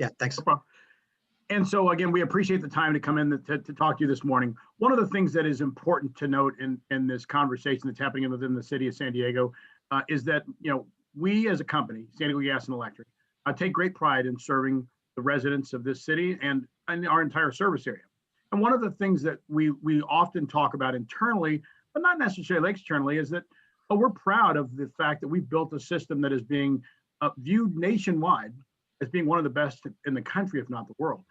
Yeah, thanks. No problem. And so again, we appreciate the time to come in to talk to you this morning. One of the things that is important to note in this conversation that's happening within the city of San Diego is that, we as a company, San Diego Gas and Electric, take great pride in serving the residents of this city and our entire service area. And one of the things that we often talk about internally, but not necessarily externally, is that we're proud of the fact that we've built a system that is being viewed nationwide as being one of the best in the country, if not the world,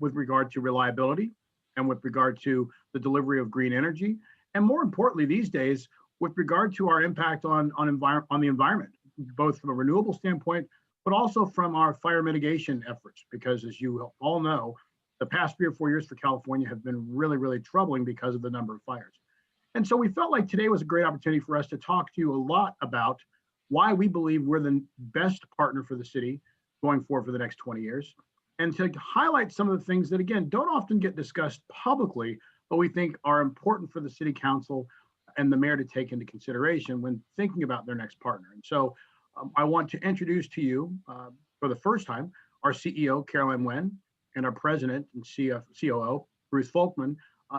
with regard to reliability and with regard to the delivery of green energy. And more importantly, these days, with regard to our impact on the environment, both from a renewable standpoint, but also from our fire mitigation efforts, because as you all know, the past 3 or 4 years for California have been really, really troubling because of the number of fires. And so we felt like today was a great opportunity for us to talk to you a lot about why we believe we're the best partner for the city going forward for the next 20 years, and to highlight some of the things that, again, don't often get discussed publicly, but we think are important for the city council and the mayor to take into consideration when thinking about their next partner. And so I want to introduce to you, for the first time, our CEO, Caroline Winn, and our president and COO, Bruce Folkmann,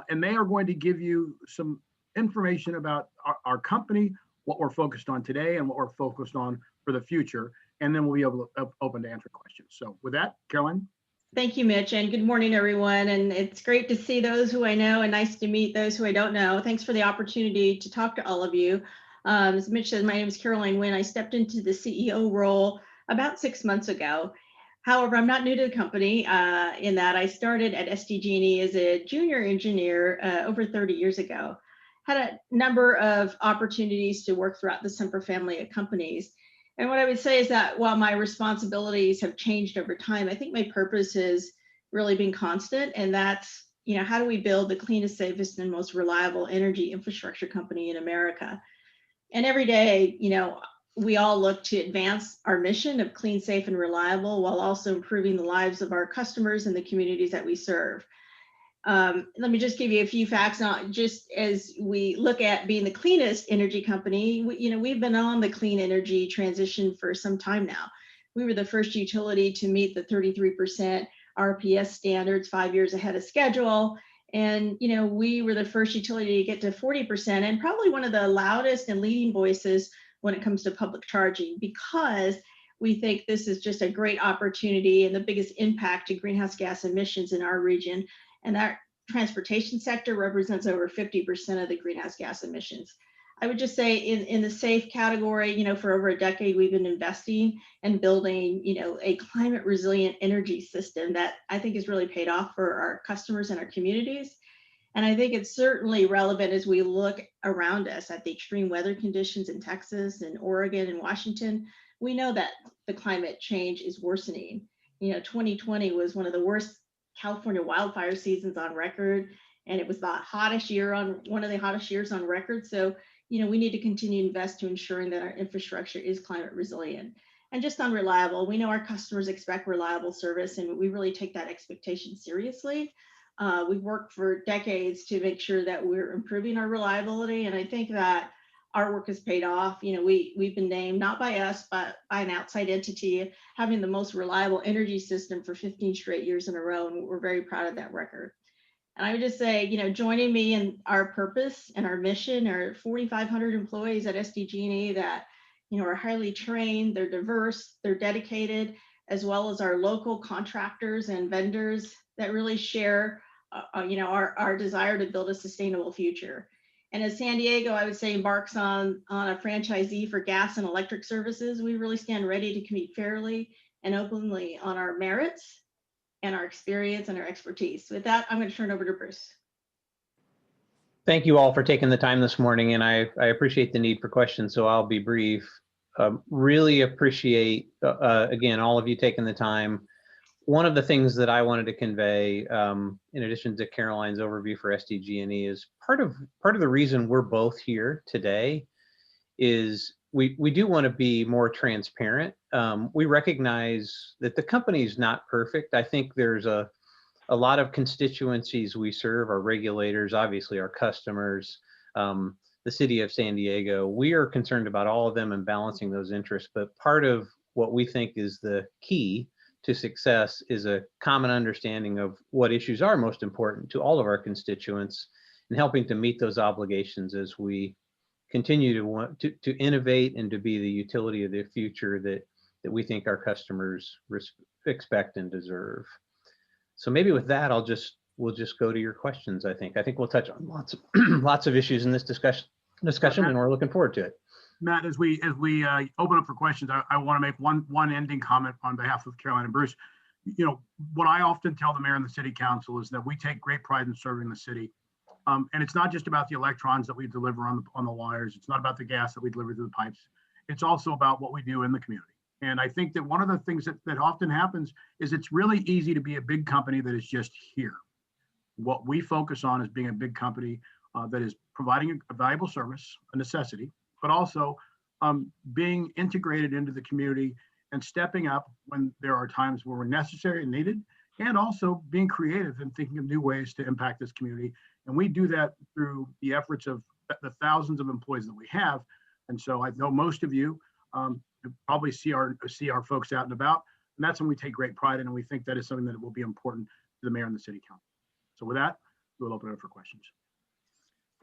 and they are going to give you some information about our company, what we're focused on today and what we're focused on for the future. And then we'll be able to open to answer questions. So with that, Caroline. Thank you, Mitch, and good morning, everyone. And it's great to see those who I know and nice to meet those who I don't know. Thanks for the opportunity to talk to all of you. As Mitch said, my name is Caroline Winn. I stepped into the CEO role about 6 months ago. However, I'm not new to the company in that I started at SDG&E as a junior engineer over 30 years ago. Had a number of opportunities to work throughout the Semper family of companies. And what I would say is that while my responsibilities have changed over time, I think my purpose has really been constant. And that's, how do we build the cleanest, safest, and most reliable energy infrastructure company in America? And every day, we all look to advance our mission of clean, safe, and reliable while also improving the lives of our customers and the communities that we serve. Let me just give you a few facts. Just as we look at being the cleanest energy company, we've been on the clean energy transition for some time now. We were the first utility to meet the 33% RPS standards 5 years ahead of schedule. And, we were the first utility to get to 40% and probably one of the loudest and leading voices when it comes to public charging, because we think this is just a great opportunity and the biggest impact to greenhouse gas emissions in our region. And that transportation sector represents over 50% of the greenhouse gas emissions. I would just say in the safe category, for over a decade, we've been investing and building, a climate resilient energy system that I think has really paid off for our customers and our communities. And I think it's certainly relevant as we look around us at the extreme weather conditions in Texas and Oregon and Washington. We know that the climate change is worsening. 2020 was one of the worst California wildfire seasons on record, and it was one of the hottest years on record. So, we need to continue to invest to ensuring that our infrastructure is climate resilient. And just on reliable, we know our customers expect reliable service, and we really take that expectation seriously. We've worked for decades to make sure that we're improving our reliability, and I think that our work has paid off. We've been named, not by us, but by an outside entity, having the most reliable energy system for 15 straight years in a row. And we're very proud of that record. And I would just say, joining me in our purpose and our mission are 4,500 employees at SDG&E that, are highly trained, they're diverse, they're dedicated, as well as our local contractors and vendors that really share, our desire to build a sustainable future. And as San Diego, I would say, embarks on a franchisee for gas and electric services, we really stand ready to compete fairly and openly on our merits and our experience and our expertise. With that, I'm going to turn it over to Bruce. Thank you all for taking the time this morning, and I appreciate the need for questions, so I'll be brief. Really appreciate, again, all of you taking the time. One of the things that I wanted to convey, in addition to Caroline's overview for SDG&E, is part of the reason we're both here today is we do want to be more transparent. We recognize that the company is not perfect. I think there's a lot of constituencies we serve, our regulators, obviously our customers, the city of San Diego. We are concerned about all of them and balancing those interests, but part of what we think is the key to success is a common understanding of what issues are most important to all of our constituents and helping to meet those obligations as we continue to want to innovate and to be the utility of the future that we think our customers expect and deserve. So maybe with that, we'll just go to your questions. I think we'll touch on lots of issues in this discussion, and we're looking forward to it. Matt, as we open up for questions, I want to make one ending comment on behalf of Caroline and Bruce. You know, what I often tell the mayor and the city council is that we take great pride in serving the city. And it's not just about the electrons that we deliver on the wires. It's not about the gas that we deliver through the pipes. It's also about what we do in the community. And I think that one of the things that often happens is it's really easy to be a big company that is just here. What we focus on is being a big company that is providing a valuable service, a necessity, but also being integrated into the community and stepping up when there are times where we're necessary and needed, and also being creative and thinking of new ways to impact this community. And we do that through the efforts of the thousands of employees that we have. And so I know most of you probably see our folks out and about, and that's when we take great pride in, and we think that is something that will be important to the mayor and the city council. So with that, we'll open it up for questions.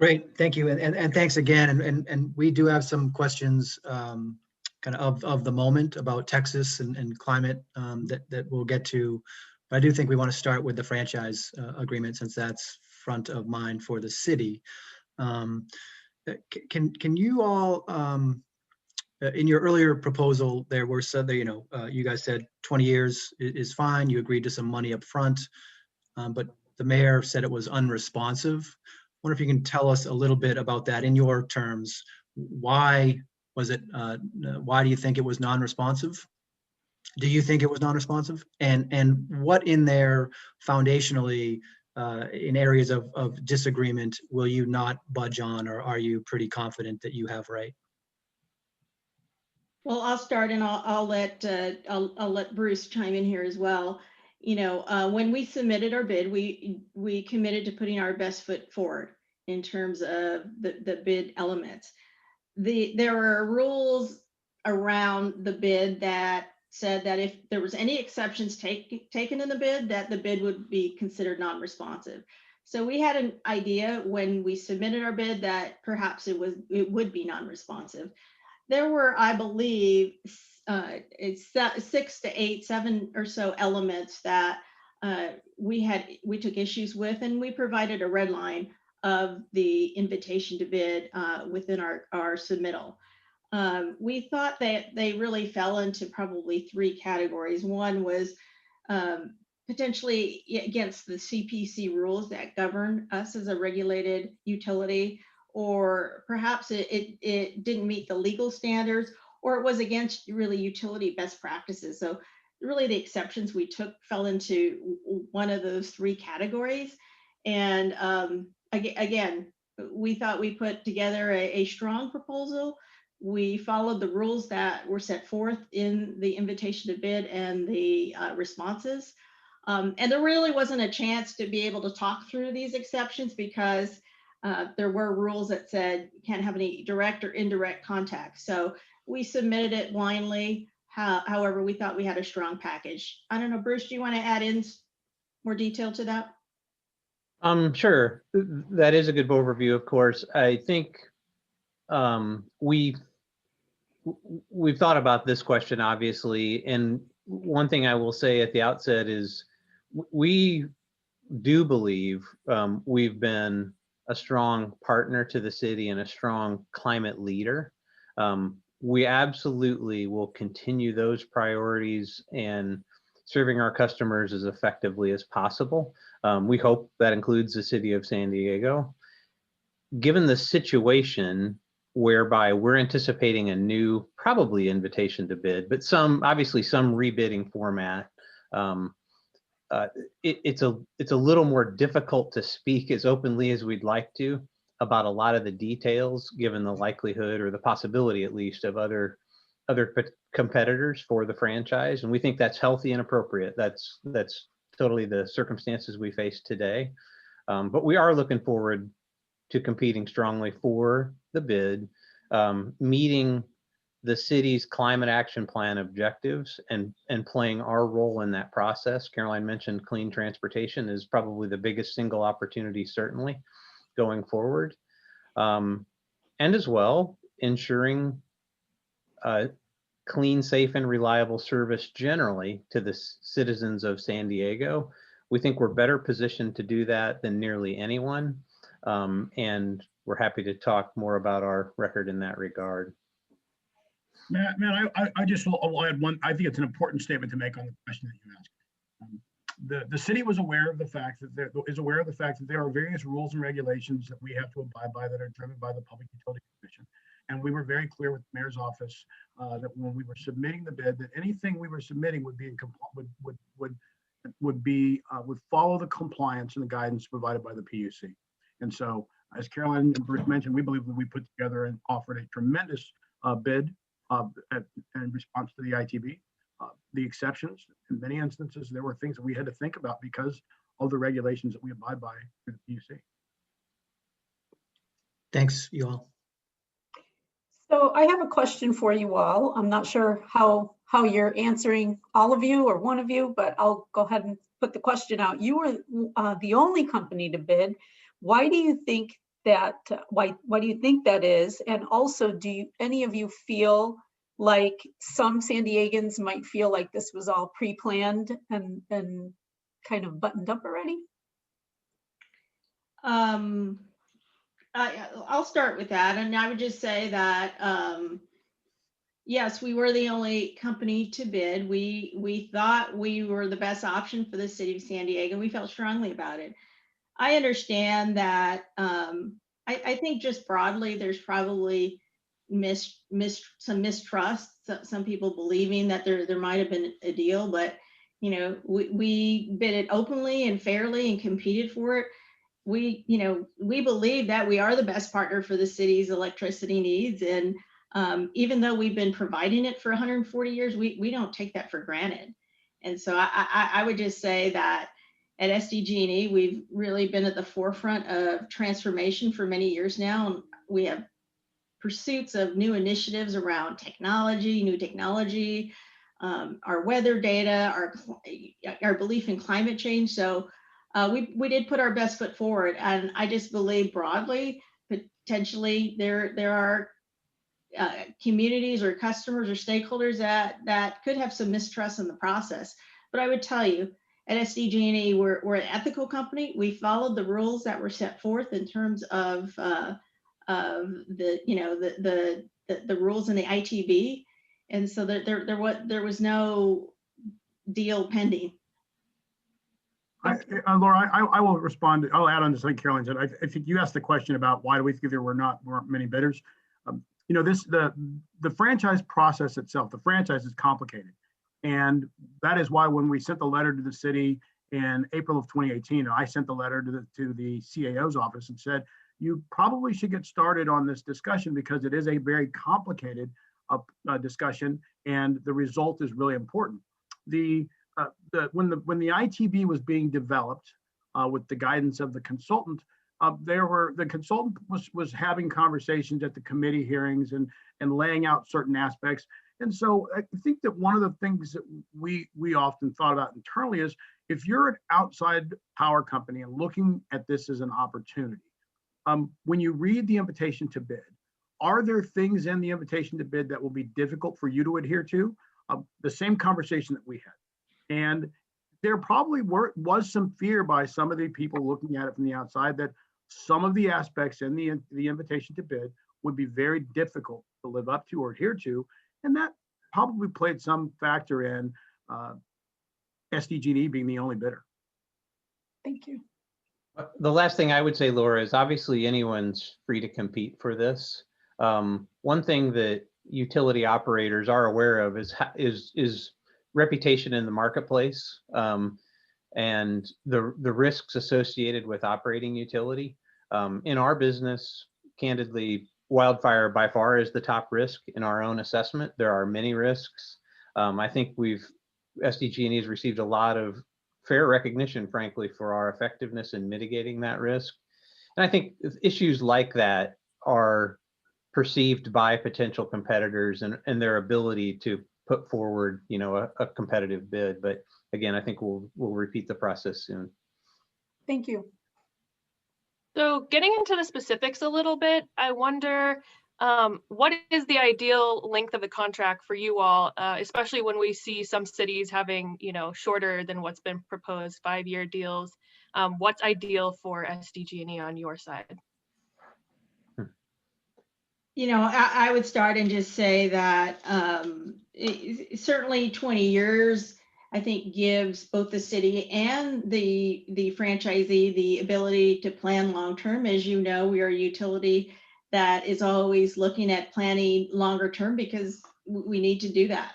Great, thank you, and thanks again. And we do have some questions kind of the moment about Texas and climate that we'll get to. But I do think we want to start with the franchise agreement, since that's front of mind for the city. Can you all, in your earlier proposal, there were said that, you guys said 20 years is fine. You agreed to some money up front, but the mayor said it was unresponsive. I wonder if you can tell us a little bit about that in your terms. Why was it? Why do you think it was non-responsive? Do you think it was non-responsive? And what in there foundationally, in areas of disagreement, will you not budge on, or are you pretty confident that you have right? Well, I'll start, and I'll let Bruce chime in here as well. When we submitted our bid, we committed to putting our best foot forward in terms of the bid elements. There were rules around the bid that said that if there was any exceptions taken in the bid, that the bid would be considered non-responsive. So we had an idea when we submitted our bid that perhaps it would be non-responsive. There were, I believe, 6 to 8, 7 or so elements that we took issues with, and we provided a red line of the invitation to bid within our submittal. We thought that they really fell into probably 3 categories. One was potentially against the CPC rules that govern us as a regulated utility, or perhaps it didn't meet the legal standards, or it was against really utility best practices. So really the exceptions we took fell into one of those 3 categories. And again, we thought we put together a strong proposal. We followed the rules that were set forth in the invitation to bid and the responses. And there really wasn't a chance to be able to talk through these exceptions, because there were rules that said you can't have any direct or indirect contact. So we submitted it blindly. However, we thought we had a strong package. I don't know, Bruce, do you want to add in more detail to that? Sure. That is a good overview, of course. I think we've thought about this question, obviously. And one thing I will say at the outset is we do believe we've been a strong partner to the city and a strong climate leader. We absolutely will continue those priorities and serving our customers as effectively as possible. We hope that includes the city of San Diego. Given the situation whereby we're anticipating a new, probably invitation to bid, but obviously some rebidding format, it's a little more difficult to speak as openly as we'd like to about a lot of the details, given the likelihood or the possibility, at least, of other competitors for the franchise. And we think that's healthy and appropriate. That's totally the circumstances we face today. But we are looking forward to competing strongly for the bid, meeting the city's climate action plan objectives and playing our role in that process. Caroline mentioned clean transportation is probably the biggest single opportunity, certainly, going forward. And as well, ensuring clean, safe, and reliable service generally to the citizens of San Diego. We think we're better positioned to do that than nearly anyone. And we're happy to talk more about our record in that regard. Matt, I just will add one. I think it's an important statement to make on the question that you asked. The city was aware of the fact that there are various rules and regulations that we have to abide by that are driven by the Public Utility Commission. And we were very clear with the mayor's office that when we were submitting the bid, that anything we were submitting would be in would follow the compliance and the guidance provided by the PUC. And so, as Caroline and Bruce mentioned, we believe that we put together and offered a tremendous bid in response to the ITB. The exceptions, in many instances, there were things that we had to think about because of the regulations that we abide by through the PUC. Thanks, you all. So I have a question for you all. I'm not sure how you're answering, all of you or one of you, but I'll go ahead and put the question out. You were the only company to bid. Why do you think that? Why do you think that is? And also, do any of you feel like some San Diegans might feel like this was all pre-planned and kind of buttoned up already? I'll start with that, and I would just say that yes, we were the only company to bid. We thought we were the best option for the city of San Diego. We felt strongly about it. I understand that. I think just broadly, there's probably some mistrust. Some people believing that there might have been a deal, but we bid it openly and fairly and competed for it. We believe that we are the best partner for the city's electricity needs. And even though we've been providing it for 140 years, we don't take that for granted. And so I would just say that at SDG&E, we've really been at the forefront of transformation for many years now. And we have pursuits of new initiatives around new technology, our weather data, our belief in climate change. So we did put our best foot forward, and I just believe broadly, potentially there are communities or customers or stakeholders that could have some mistrust in the process. But I would tell you, at SDG&E, we're an ethical company. We followed the rules that were set forth in terms of the rules in the ITB, and so there was no deal pending. Laura, I will respond. I'll add on to something Caroline said. I think you asked the question about why do we think there weren't many bidders. The franchise process itself, the franchise is complicated. And that is why when we sent the letter to the city in April of 2018, I sent the letter to the CAO's office and said, you probably should get started on this discussion because it is a very complicated discussion and the result is really important. When the ITB was being developed with the guidance of the consultant, the consultant was having conversations at the committee hearings and laying out certain aspects. And so I think that one of the things that we often thought about internally is if you're an outside power company and looking at this as an opportunity, when you read the invitation to bid, are there things in the invitation to bid that will be difficult for you to adhere to? The same conversation that we had. And there probably was some fear by some of the people looking at it from the outside that some of the aspects in the invitation to bid would be very difficult to live up to or adhere to. And that probably played some factor in SDG&E being the only bidder. Thank you. The last thing I would say, Laura, is obviously anyone's free to compete for this. One thing that utility operators are aware of is reputation in the marketplace and the risks associated with operating utility. In our business, candidly, wildfire by far is the top risk in our own assessment. There are many risks. I think SDG&E has received a lot of fair recognition, frankly, for our effectiveness in mitigating that risk. And I think issues like that are perceived by potential competitors and their ability to put forward, a competitive bid. But again, I think we'll repeat the process soon. Thank you. So getting into the specifics a little bit, I wonder what is the ideal length of the contract for you all, especially when we see some cities having, shorter than what's been proposed 5-year deals. What's ideal for SDG&E on your side? I would start and just say that certainly 20 years, I think, gives both the city and the franchisee the ability to plan long-term. As you know, we are a utility that is always looking at planning longer term because we need to do that.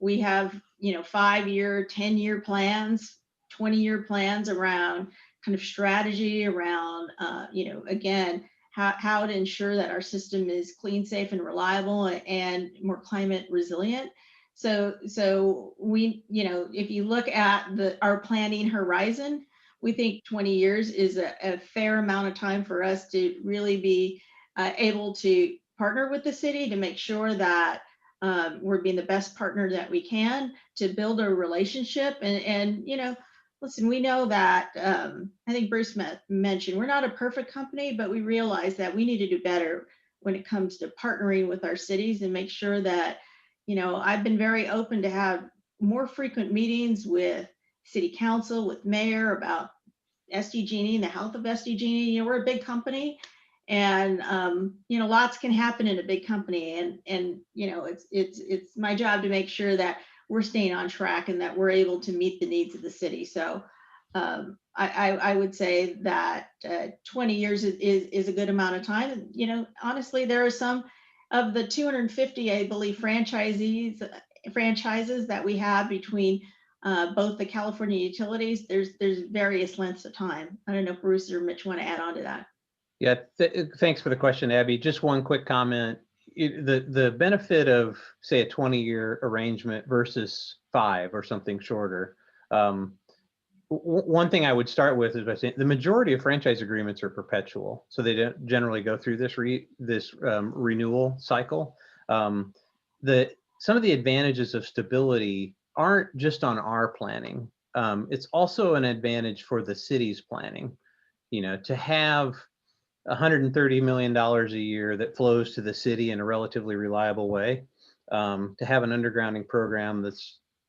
We have, 5-year, 10-year plans, 20-year plans around kind of strategy around, again, how to ensure that our system is clean, safe, and reliable and more climate resilient. So we, if you look at our planning horizon, we think 20 years is a fair amount of time for us to really be able to partner with the city to make sure that we're being the best partner that we can to build a relationship. And listen, we know that, I think Bruce mentioned, we're not a perfect company, but we realize that we need to do better when it comes to partnering with our cities and make sure that, I've been very open to have more frequent meetings with city council, with mayor about SDG&E and the health of SDG&E. We're a big company, and lots can happen in a big company, and it's my job to make sure that we're staying on track and that we're able to meet the needs of the city. So I would say that 20 years is a good amount of time. Honestly, there are some of the 250, I believe, franchises that we have between both the California utilities. There's various lengths of time. I don't know if Bruce or Mitch want to add on to that. Yeah, thanks for the question, Abby. Just one quick comment. The benefit of, say, a 20-year arrangement versus 5 or something shorter. One thing I would start with is by saying the majority of franchise agreements are perpetual, so they don't generally go through this renewal cycle. Some of the advantages of stability aren't just on our planning. It's also an advantage for the city's planning. To have $130 million a year that flows to the city in a relatively reliable way, to have an undergrounding program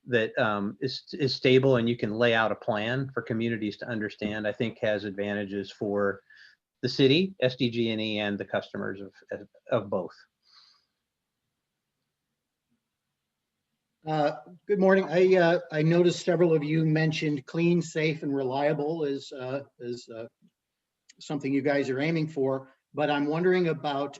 that is stable and you can lay out a plan for communities to understand, I think has advantages for the city, SDG&E, and the customers of both. Good morning. I noticed several of you mentioned clean, safe, and reliable as something you guys are aiming for, but I'm wondering about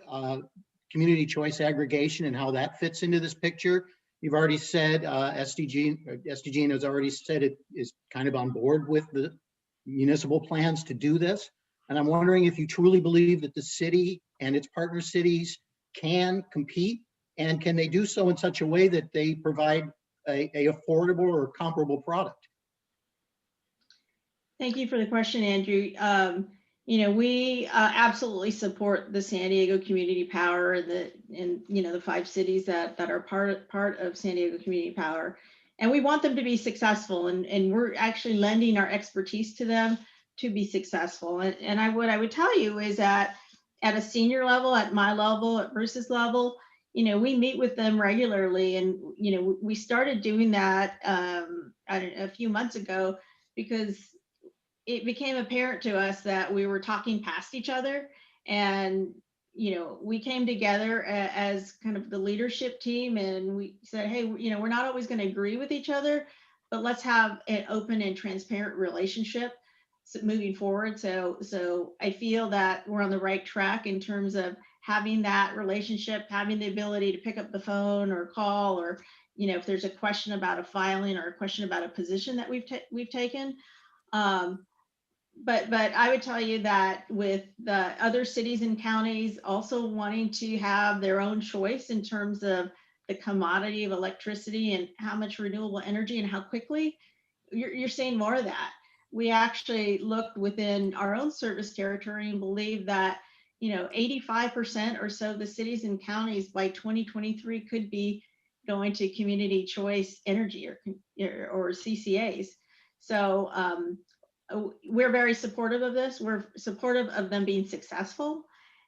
community choice aggregation and how that fits into this picture. You've already said SDG&E has already said it is kind of on board with the municipal plans to do this. And I'm wondering if you truly believe that the city and its partner cities can compete, and can they do so in such a way that they provide a affordable or comparable product? Thank you for the question, Andrew. We absolutely support the San Diego Community Power and the 5 cities that are part of San Diego Community Power, and we want them to be successful, and we're actually lending our expertise to them to be successful. And what I would tell you is that at a senior level, at my level, at Bruce's level, we meet with them regularly, and we started doing that a few months ago because it became apparent to us that we were talking past each other, and we came together as kind of the leadership team, and we said, hey, we're not always going to agree with each other, but let's have an open and transparent relationship moving forward. So I feel that we're on the right track in terms of having that relationship, having the ability to pick up the phone or call, or if there's a question about a filing or a question about a position that we've taken. But I would tell you that with the other cities and counties also wanting to have their own choice in terms of the commodity of electricity and how much renewable energy and how quickly, you're seeing more of that. We actually looked within our own service territory and believe that, 85% or so of the cities and counties by 2023 could be going to community choice energy or CCAs. So we're very supportive of this. We're supportive of them being successful,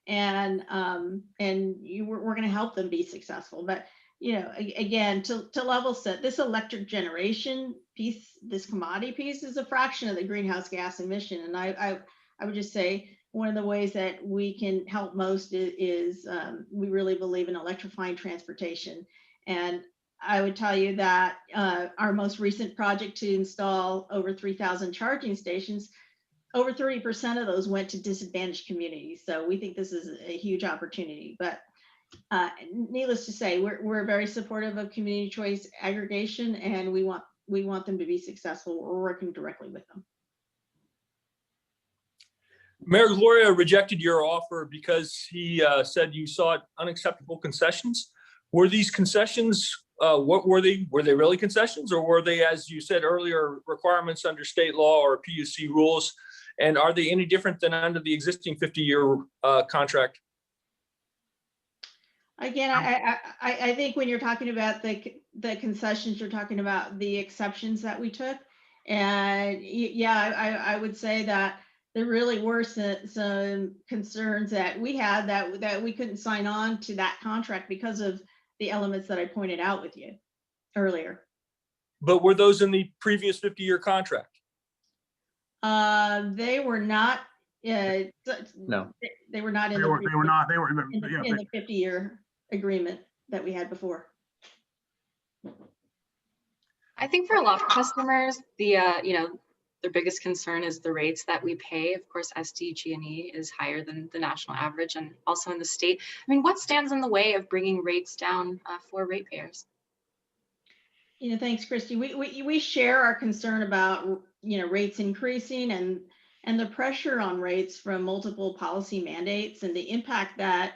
and we're going to help them be successful. But again, to level set, this electric generation piece, this commodity piece, is a fraction of the greenhouse gas emission. And I would just say one of the ways that we can help most is we really believe in electrifying transportation. And I would tell you that our most recent project to install over 3,000 charging stations, over 30% of those went to disadvantaged communities. So we think this is a huge opportunity. But needless to say, we're very supportive of community choice aggregation, and we want them to be successful. We're working directly with them. Mayor Gloria rejected your offer because he said you sought unacceptable concessions. Were these concessions, what were they? Were they really concessions, or were they, as you said earlier, requirements under state law or PUC rules? And are they any different than under the existing 50-year contract? Again, I think when you're talking about the concessions, you're talking about the exceptions that we took. And yeah, I would say that there really were some concerns that we had that we couldn't sign on to that contract because of the elements that I pointed out with you earlier. But were those in the previous 50-year contract? They were not. No, they were not in They were not. They were in the 50-year agreement that we had before. I think for a lot of customers, their biggest concern is the rates that we pay. Of course, SDG&E is higher than the national average, and also in the state. I mean, what stands in the way of bringing rates down for ratepayers? Thanks, Christy. We share our concern about rates increasing and the pressure on rates from multiple policy mandates and the impact that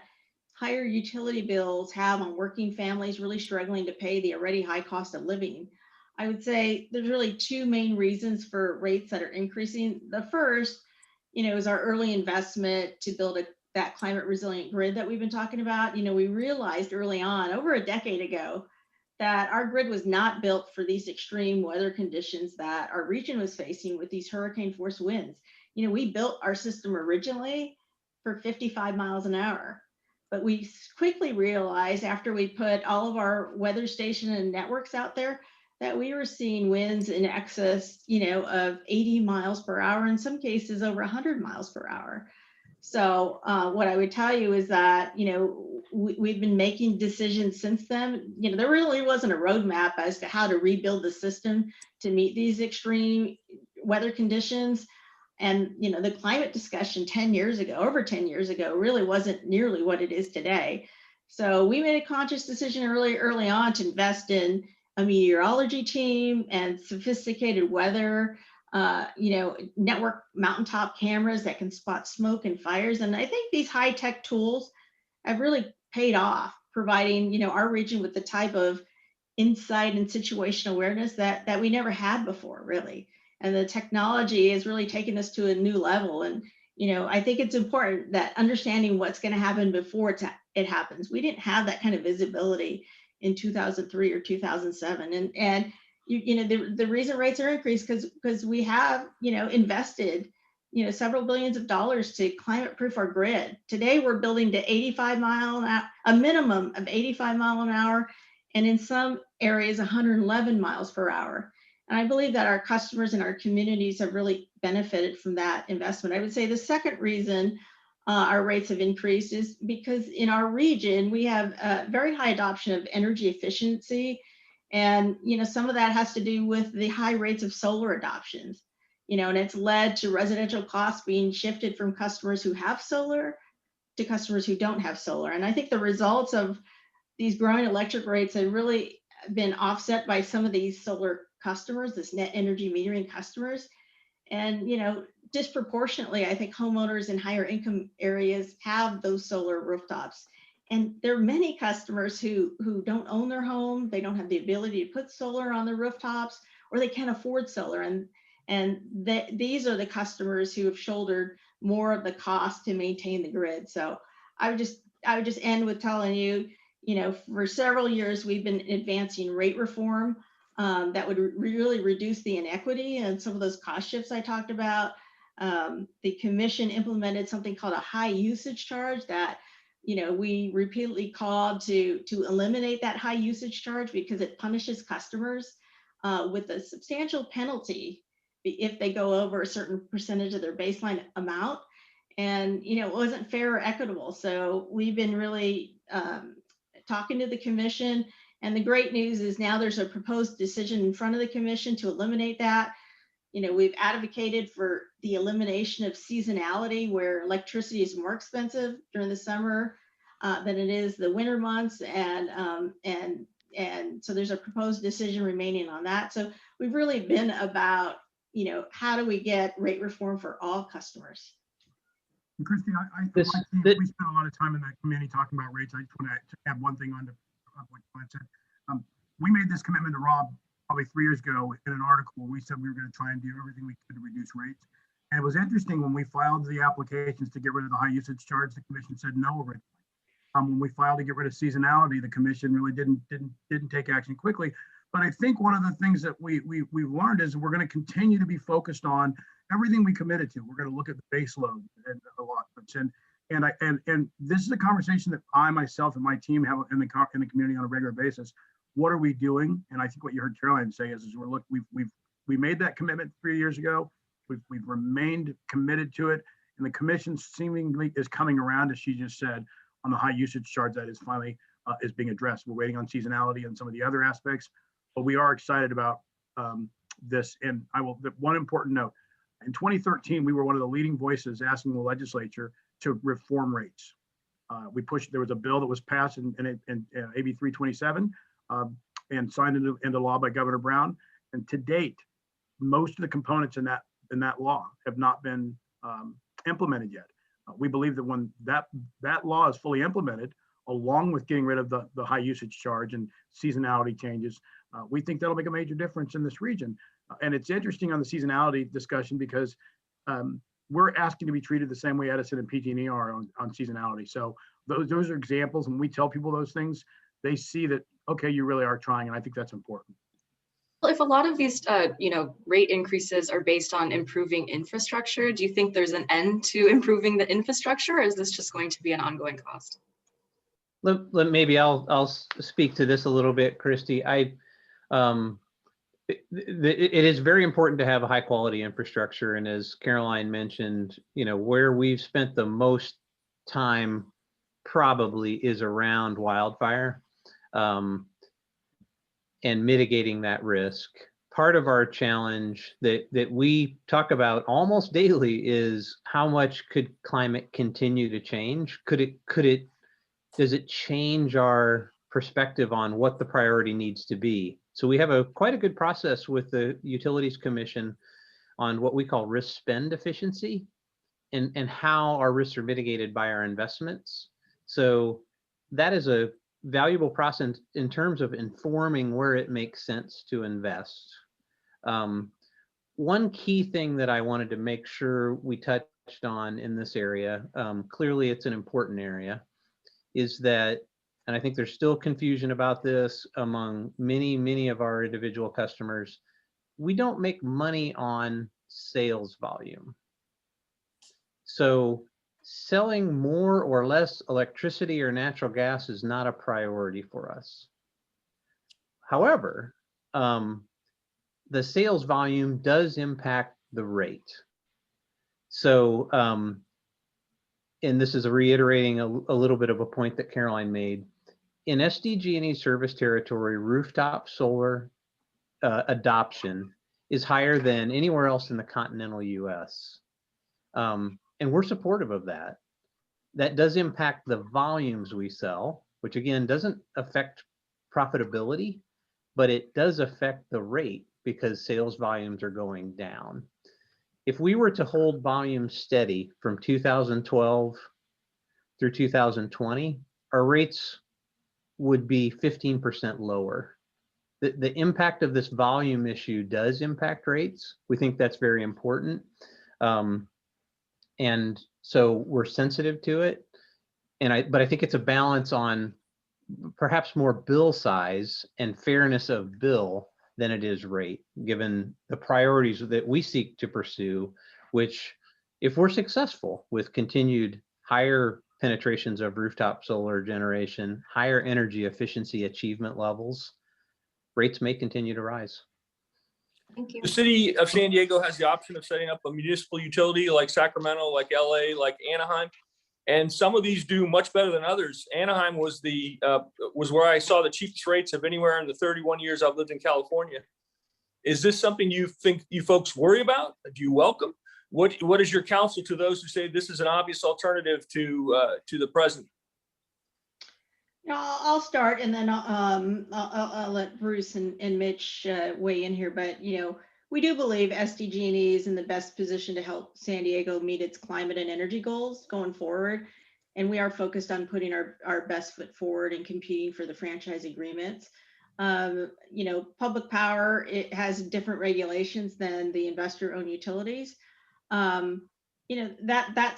higher utility bills have on working families really struggling to pay the already high cost of living. I would say there's really two main reasons for rates that are increasing. The first, is our early investment to build that climate resilient grid that we've been talking about. We realized early on, over a decade ago, that our grid was not built for these extreme weather conditions that our region was facing with these hurricane force winds. We built our system originally for 55 miles an hour, but we quickly realized after we put all of our weather station and networks out there that we were seeing winds in excess, of 80 miles per hour, in some cases over 100 miles per hour. So what I would tell you is that, we've been making decisions since then. There really wasn't a roadmap as to how to rebuild the system to meet these extreme weather conditions. And, the climate discussion 10 years ago, over 10 years ago, really wasn't nearly what it is today. So we made a conscious decision early on to invest in a meteorology team and sophisticated weather, network mountaintop cameras that can spot smoke and fires. And I think these high-tech tools have really paid off, providing, our region with the type of insight and situational awareness that we never had before, really. And the technology is really taking us to a new level. And, I think it's important that understanding what's going to happen before it happens. We didn't have that kind of visibility in 2003 or 2007. And the reason rates are increased because we have, invested, several billions of dollars to climate proof our grid. Today, we're building to 85 mile an hour, a minimum of 85 mile an hour, and in some areas, 111 miles per hour. And I believe that our customers and our communities have really benefited from that investment. I would say the second reason our rates have increased is because in our region, we have a very high adoption of energy efficiency. And, some of that has to do with the high rates of solar adoptions, and it's led to residential costs being shifted from customers who have solar to customers who don't have solar. And I think the results of these growing electric rates have really been offset by some of these solar customers, this net energy metering customers. And, disproportionately, I think homeowners in higher income areas have those solar rooftops. And there are many customers who don't own their home, they don't have the ability to put solar on their rooftops, or they can't afford solar. And And these are the customers who have shouldered more of the cost to maintain the grid. So I would just end with telling you, for several years, we've been advancing rate reform that would really reduce the inequity and some of those cost shifts I talked about. The commission implemented something called a high usage charge that, we repeatedly called to eliminate that high usage charge because it punishes customers with a substantial penalty if they go over a certain percentage of their baseline amount. And, it wasn't fair or equitable. So we've been really talking to the commission. And the great news is now there's a proposed decision in front of the commission to eliminate that. We've advocated for the elimination of seasonality, where electricity is more expensive during the summer than it is the winter months. And so there's a proposed decision remaining on that. So we've really been about, how do we get rate reform for all customers? Christy, we spent a lot of time in that committee talking about rates. I just want to add one thing on to what Glenn said. We made this commitment to Rob probably 3 years ago in an article where we said we were going to try and do everything we could to reduce rates. And it was interesting when we filed the applications to get rid of the high usage charge, the commission said no originally. When we filed to get rid of seasonality, the commission really didn't take action quickly. But I think one of the things that we've learned is we're going to continue to be focused on everything we committed to. We're going to look at the base load and allotments, and this is a conversation that I myself and my team have in the community on a regular basis. What are we doing? And I think what you heard Caroline say is we made that commitment 3 years ago. We've remained committed to it, and the commission seemingly is coming around, as she just said, on the high usage charge that is finally is being addressed. We're waiting on seasonality and some of the other aspects, but we are excited about this. And one important note, in 2013, we were one of the leading voices asking the legislature to reform rates. There was a bill that was passed in AB 327 and signed into law by Governor Brown. And to date, most of the components in that law have not been implemented yet. We believe that when that law is fully implemented, along with getting rid of the high usage charge and seasonality changes, we think that'll make a major difference in this region. And it's interesting on the seasonality discussion because we're asking to be treated the same way Edison and PG&E are on seasonality. So those are examples. When we tell people those things, they see that, okay, you really are trying. And I think that's important. Well, if a lot of these, rate increases are based on improving infrastructure, do you think there's an end to improving the infrastructure, or is this just going to be an ongoing cost? Maybe I'll speak to this a little bit, Christy. It is very important to have a high quality infrastructure. And as Caroline mentioned, where we've spent the most time probably is around wildfire and mitigating that risk. Part of our challenge that we talk about almost daily is how much could climate continue to change? Does it change our perspective on what the priority needs to be? So we have quite a good process with the Utilities Commission on what we call risk spend efficiency and how our risks are mitigated by our investments. So that is a valuable process in terms of informing where it makes sense to invest. One key thing that I wanted to make sure we touched on in this area, clearly it's an important area, is that, and I think there's still confusion about this among many of our individual customers, we don't make money on sales volume. So selling more or less electricity or natural gas is not a priority for us. However, the sales volume does impact the rate. So, and this is reiterating a little bit of a point that Caroline made. In SDG&E service territory, rooftop solar adoption is higher than anywhere else in the continental US. And we're supportive of that. That does impact the volumes we sell, which again doesn't affect profitability, but it does affect the rate because sales volumes are going down. If we were to hold volumes steady from 2012 through 2020, our rates would be 15% lower. the impact of this volume issue does impact rates. We think that's very important. And so we're sensitive to it. But I think it's a balance on perhaps more bill size and fairness of bill than it is rate, given the priorities that we seek to pursue, which, if we're successful with continued higher penetrations of rooftop solar generation, higher energy efficiency achievement levels, rates may continue to rise. Thank you. The city of San Diego has the option of setting up a municipal utility like Sacramento, like LA, like Anaheim. And some of these do much better than others. Anaheim was where I saw the cheapest rates of anywhere in the 31 years I've lived in California. Is this something you think you folks worry about? Do you welcome? What is your counsel to those who say this is an obvious alternative to the present? I'll start, and then I'll let Bruce and Mitch weigh in here. But we do believe SDG&E is in the best position to help San Diego meet its climate and energy goals going forward. And we are focused on putting our best foot forward and competing for the franchise agreements. Public power, it has different regulations than the investor-owned utilities. That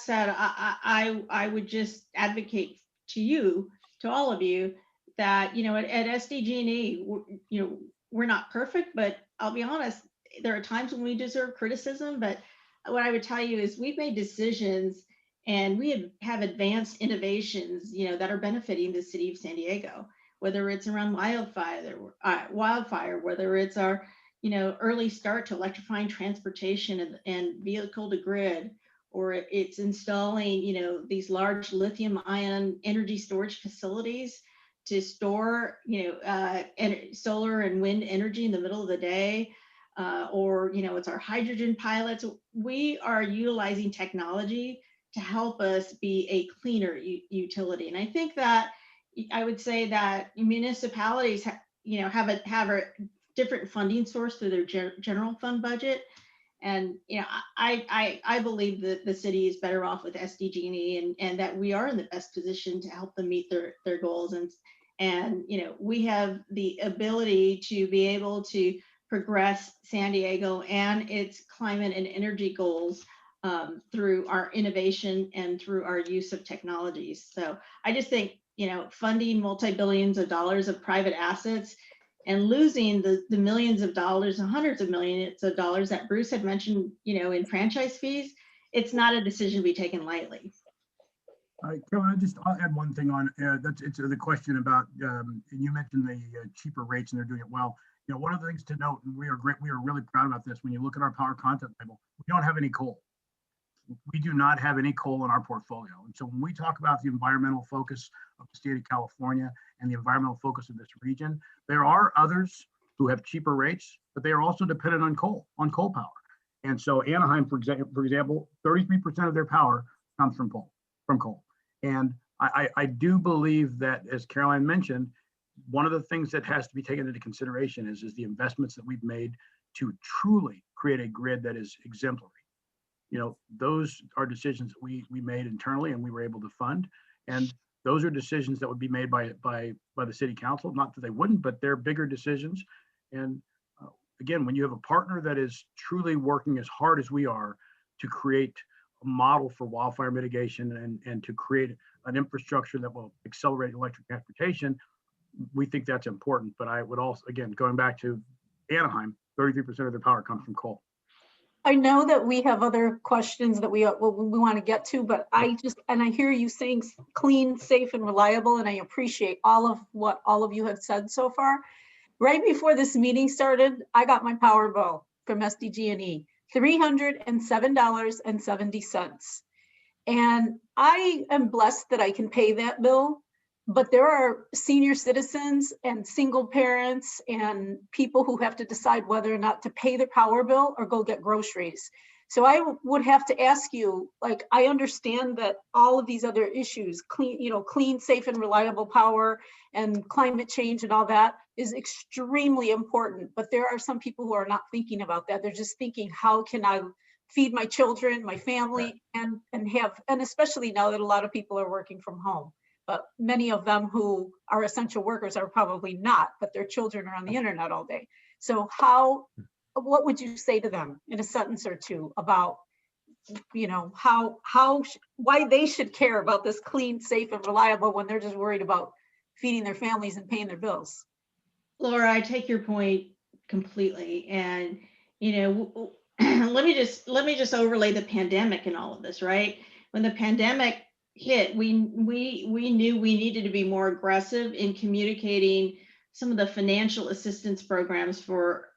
said, I would just advocate to all of you that, at SDG&E, we're not perfect, but I'll be honest, there are times when we deserve criticism. But what I would tell you is we've made decisions and we have advanced innovations, that are benefiting the city of San Diego, whether it's around wildfire, whether it's our, early start to electrifying transportation and vehicle to grid, or it's installing, these large lithium-ion energy storage facilities to store, solar and wind energy in the middle of the day, or it's our hydrogen pilots. We are utilizing technology to help us be a cleaner utility, and I think that I would say that municipalities, have a different funding source through their general fund budget. And, I believe that the city is better off with SDG&E and that we are in the best position to help them meet their goals. And, we have the ability to be able to progress San Diego and its climate and energy goals through our innovation and through our use of technologies. So I just think, funding multi-billions of dollars of private assets and losing the millions of dollars and hundreds of millions of dollars that Bruce had mentioned, in franchise fees, it's not a decision to be taken lightly. Carolyn, I'll add one thing on. It's the question about, and you mentioned the cheaper rates and they're doing it well. One of the things to note, and we are really proud about this, when you look at our power content label, we don't have any coal. We do not have any coal in our portfolio. And so when we talk about the environmental focus of the state of California and the environmental focus of this region, there are others who have cheaper rates, but they are also dependent on coal power. And so Anaheim, for example, 33% of their power comes from coal. And I do believe that, as Caroline mentioned, one of the things that has to be taken into consideration is the investments that we've made to truly create a grid that is exemplary. Those are decisions that we made internally and we were able to fund. And those are decisions that would be made by the city council, not that they wouldn't, but they're bigger decisions. And again, when you have a partner that is truly working as hard as we are to create a model for wildfire mitigation and to create an infrastructure that will accelerate electric transportation, we think that's important. But I would also, again, going back to Anaheim, 33% of their power comes from coal. I know that we have other questions that we want to get to, but I hear you saying clean, safe, and reliable, and I appreciate all of what all of you have said so far. Right before this meeting started, I got my power bill from SDG&E, $307.70. And I am blessed that I can pay that bill, but there are senior citizens and single parents and people who have to decide whether or not to pay their power bill or go get groceries. So I would have to ask you, I understand that all of these other issues, clean, safe, and reliable power and climate change and all that is extremely important. But there are some people who are not thinking about that. They're just thinking, how can I feed my children, my family, and especially now that a lot of people are working from home. but many of them who are essential workers are probably not, but their children are on the internet all day. So what would you say to them in a sentence or two about, you know, why they should care about this clean, safe, and reliable when they're just worried about feeding their families and paying their bills? Laura, I take your point completely. And, you know, let me just overlay the pandemic in all of this, right? When the pandemic hit, we knew we needed to be more aggressive in communicating some of the financial assistance programs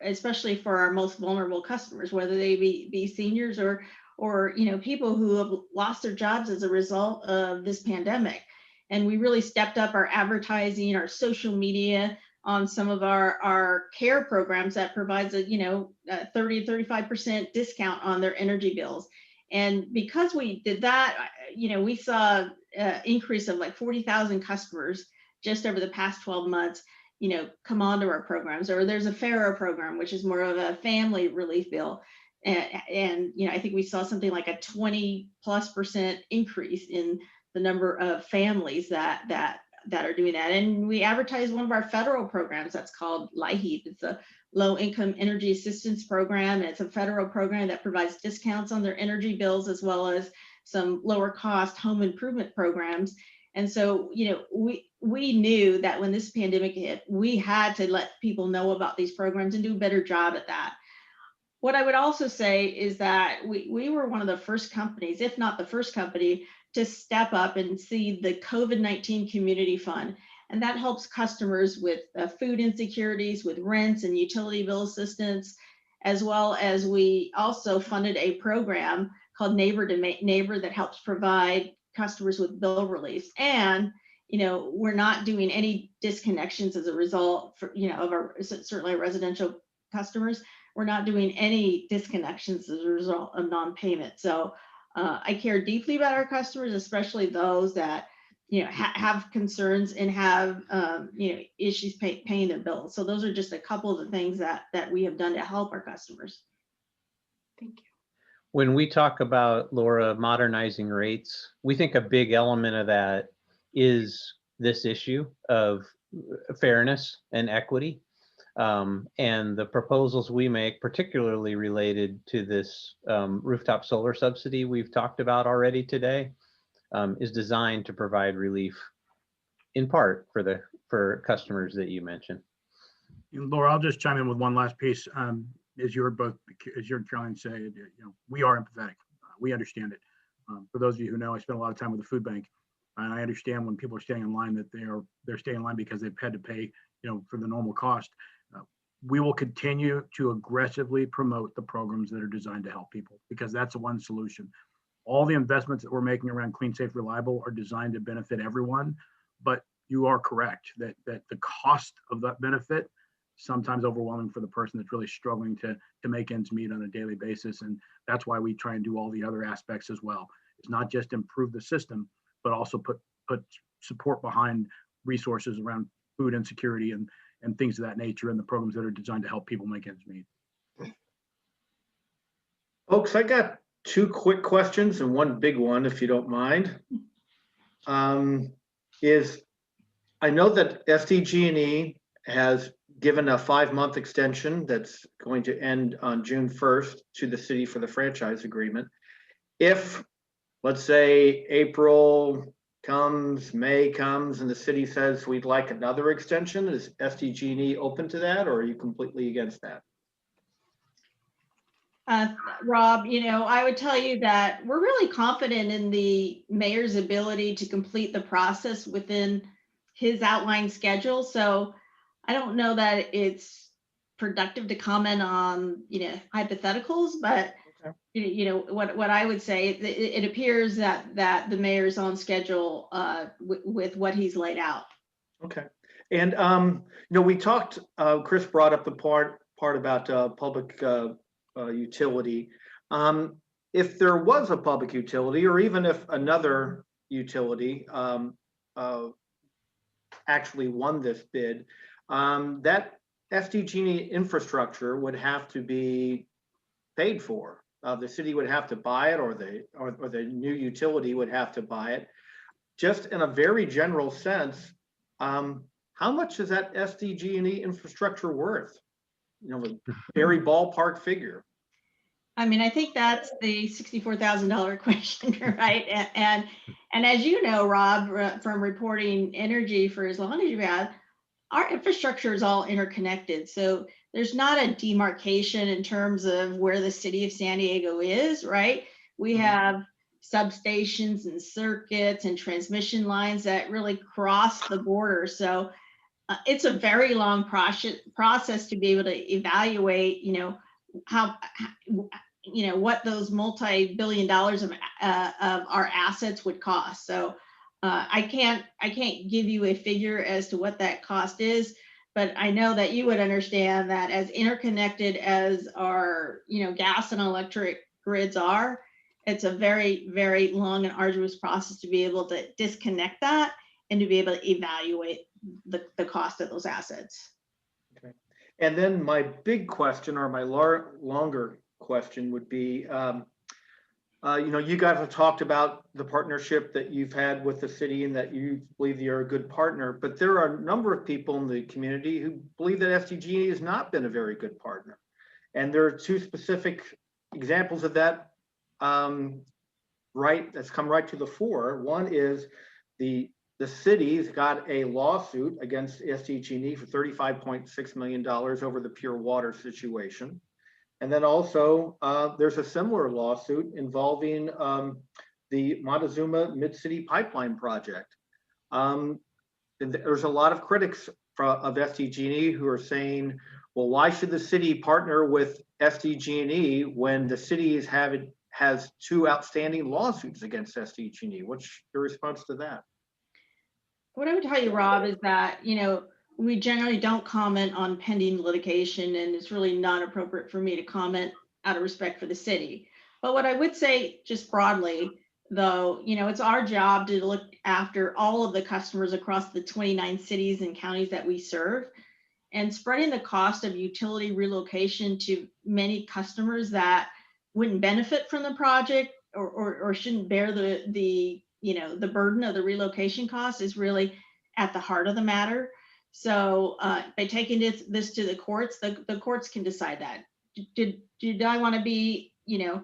especially for our most vulnerable customers, whether they be seniors or you know, people who have lost their jobs as a result of this pandemic. And we really stepped up our advertising, our social media on some of our care programs that provides a, you know, 30 to 35% discount on their energy bills. And because we did that, you know, we saw an increase of like 40,000 customers just over the past 12 months, you know, come onto our programs. Or there's a FARA program, which is more of a family relief bill. And you know, I think we saw something like a 20+% increase in the number of families that are doing that. And we advertise one of our federal programs that's called LIHEAP. It's a low income energy assistance program. And it's a federal program that provides discounts on their energy bills, as well as some lower cost home improvement programs. And so, you know, we knew that when this pandemic hit, we had to let people know about these programs and do a better job at that. What I would also say is that we were one of the first companies, if not the first company, to step up and see the COVID-19 Community Fund. And that helps customers with food insecurities, with rents and utility bill assistance, as well as we also funded a program called Neighbor to Neighbor that helps provide customers with bill relief. And, you know, we're not doing any disconnections as a result for, you know, of our, certainly our residential customers. We're not doing any disconnections as a result of non-payment. So I care deeply about our customers, especially those that, you know, have concerns and have, you know, issues paying their bills. So those are just a couple of the things that we have done to help our customers. Thank you. When we talk about, Laura, modernizing rates, we think a big element of that is this issue of fairness and equity. And the proposals we make, particularly related to this rooftop solar subsidy we've talked about already today, is designed to provide relief in part for customers that you mentioned. And Laura, I'll just chime in with one last piece. As you're trying to say, you know, we are empathetic. We understand it. For those of you who know, I spent a lot of time with the food bank, and I understand when people are staying in line that they're staying in line because they've had to pay, you know, for the normal cost. We will continue to aggressively promote the programs that are designed to help people, because that's the one solution. All the investments that we're making around clean, safe, reliable are designed to benefit everyone. But you are correct that the cost of that benefit sometimes overwhelming for the person that's really struggling to make ends meet on a daily basis. And that's why we try and do all the other aspects as well. It's not just improve the system, but also put support behind resources around food insecurity and things of that nature, and the programs that are designed to help people make ends meet. Folks, I got two quick questions and one big one, if you don't mind. I know that SDG&E has given a 5-month extension that's going to end on June 1st to the city for the franchise agreement. If, let's say, April comes, May comes, and the city says we'd like another extension, is SDG&E open to that, or are you completely against that? Rob, you know, I would tell you that we're really confident in the mayor's ability to complete the process within his outlined schedule. So I don't know that it's productive to comment on, you know, hypotheticals, but okay. You know, what I would say, it appears that the mayor's on schedule with what he's laid out. Okay. And, you know, we talked, Chris brought up the part about public utility. If there was a public utility, or even if another utility actually won this bid, that SDG&E infrastructure would have to be paid for. The city would have to buy it, or the new utility would have to buy it. just in a very general sense, how much is that SDG&E infrastructure worth? You know, a very ballpark figure. I mean, I think that's the $64,000 question, right? And as you know, Rob, from reporting energy for as long as you have, our infrastructure is all interconnected. So there's not a demarcation in terms of where the city of San Diego is, right? We have substations and circuits and transmission lines that really cross the border. So it's a very long process to be able to evaluate, you know, how you know, what those multi-billion dollars of our assets would cost. So I can't give you a figure as to what that cost is, but I know that you would understand that as interconnected as our, you know, gas and electric grids are, it's a very, very long and arduous process to be able to disconnect that and to be able to evaluate the cost of those assets. Okay. And then my big question, or my longer question, would be, you know, you guys have talked about the partnership that you've had with the city and that you believe you're a good partner, but there are a number of people in the community who believe that SDG&E has not been a very good partner. And there are two specific examples of that that's come right to the fore. One is the city's got a lawsuit against SDG&E for $35.6 million over the pure water situation. And then also there's a similar lawsuit involving the Montezuma Mid-City Pipeline Project. There's a lot of critics of SDG&E who are saying, well, why should the city partner with SDG&E when the city has two outstanding lawsuits against SDG&E? What's your response to that? What I would tell you, Rob, is that, you know, we generally don't comment on pending litigation, and it's really not appropriate for me to comment out of respect for the city. But what I would say just broadly, though, you know, it's our job to look after all of the customers across the 29 cities and counties that we serve, and spreading the cost of utility relocation to many customers that wouldn't benefit from the project or shouldn't bear the you know, the burden of the relocation cost is really at the heart of the matter. So by taking this to the courts, the courts can decide that. Did I want to be, you know,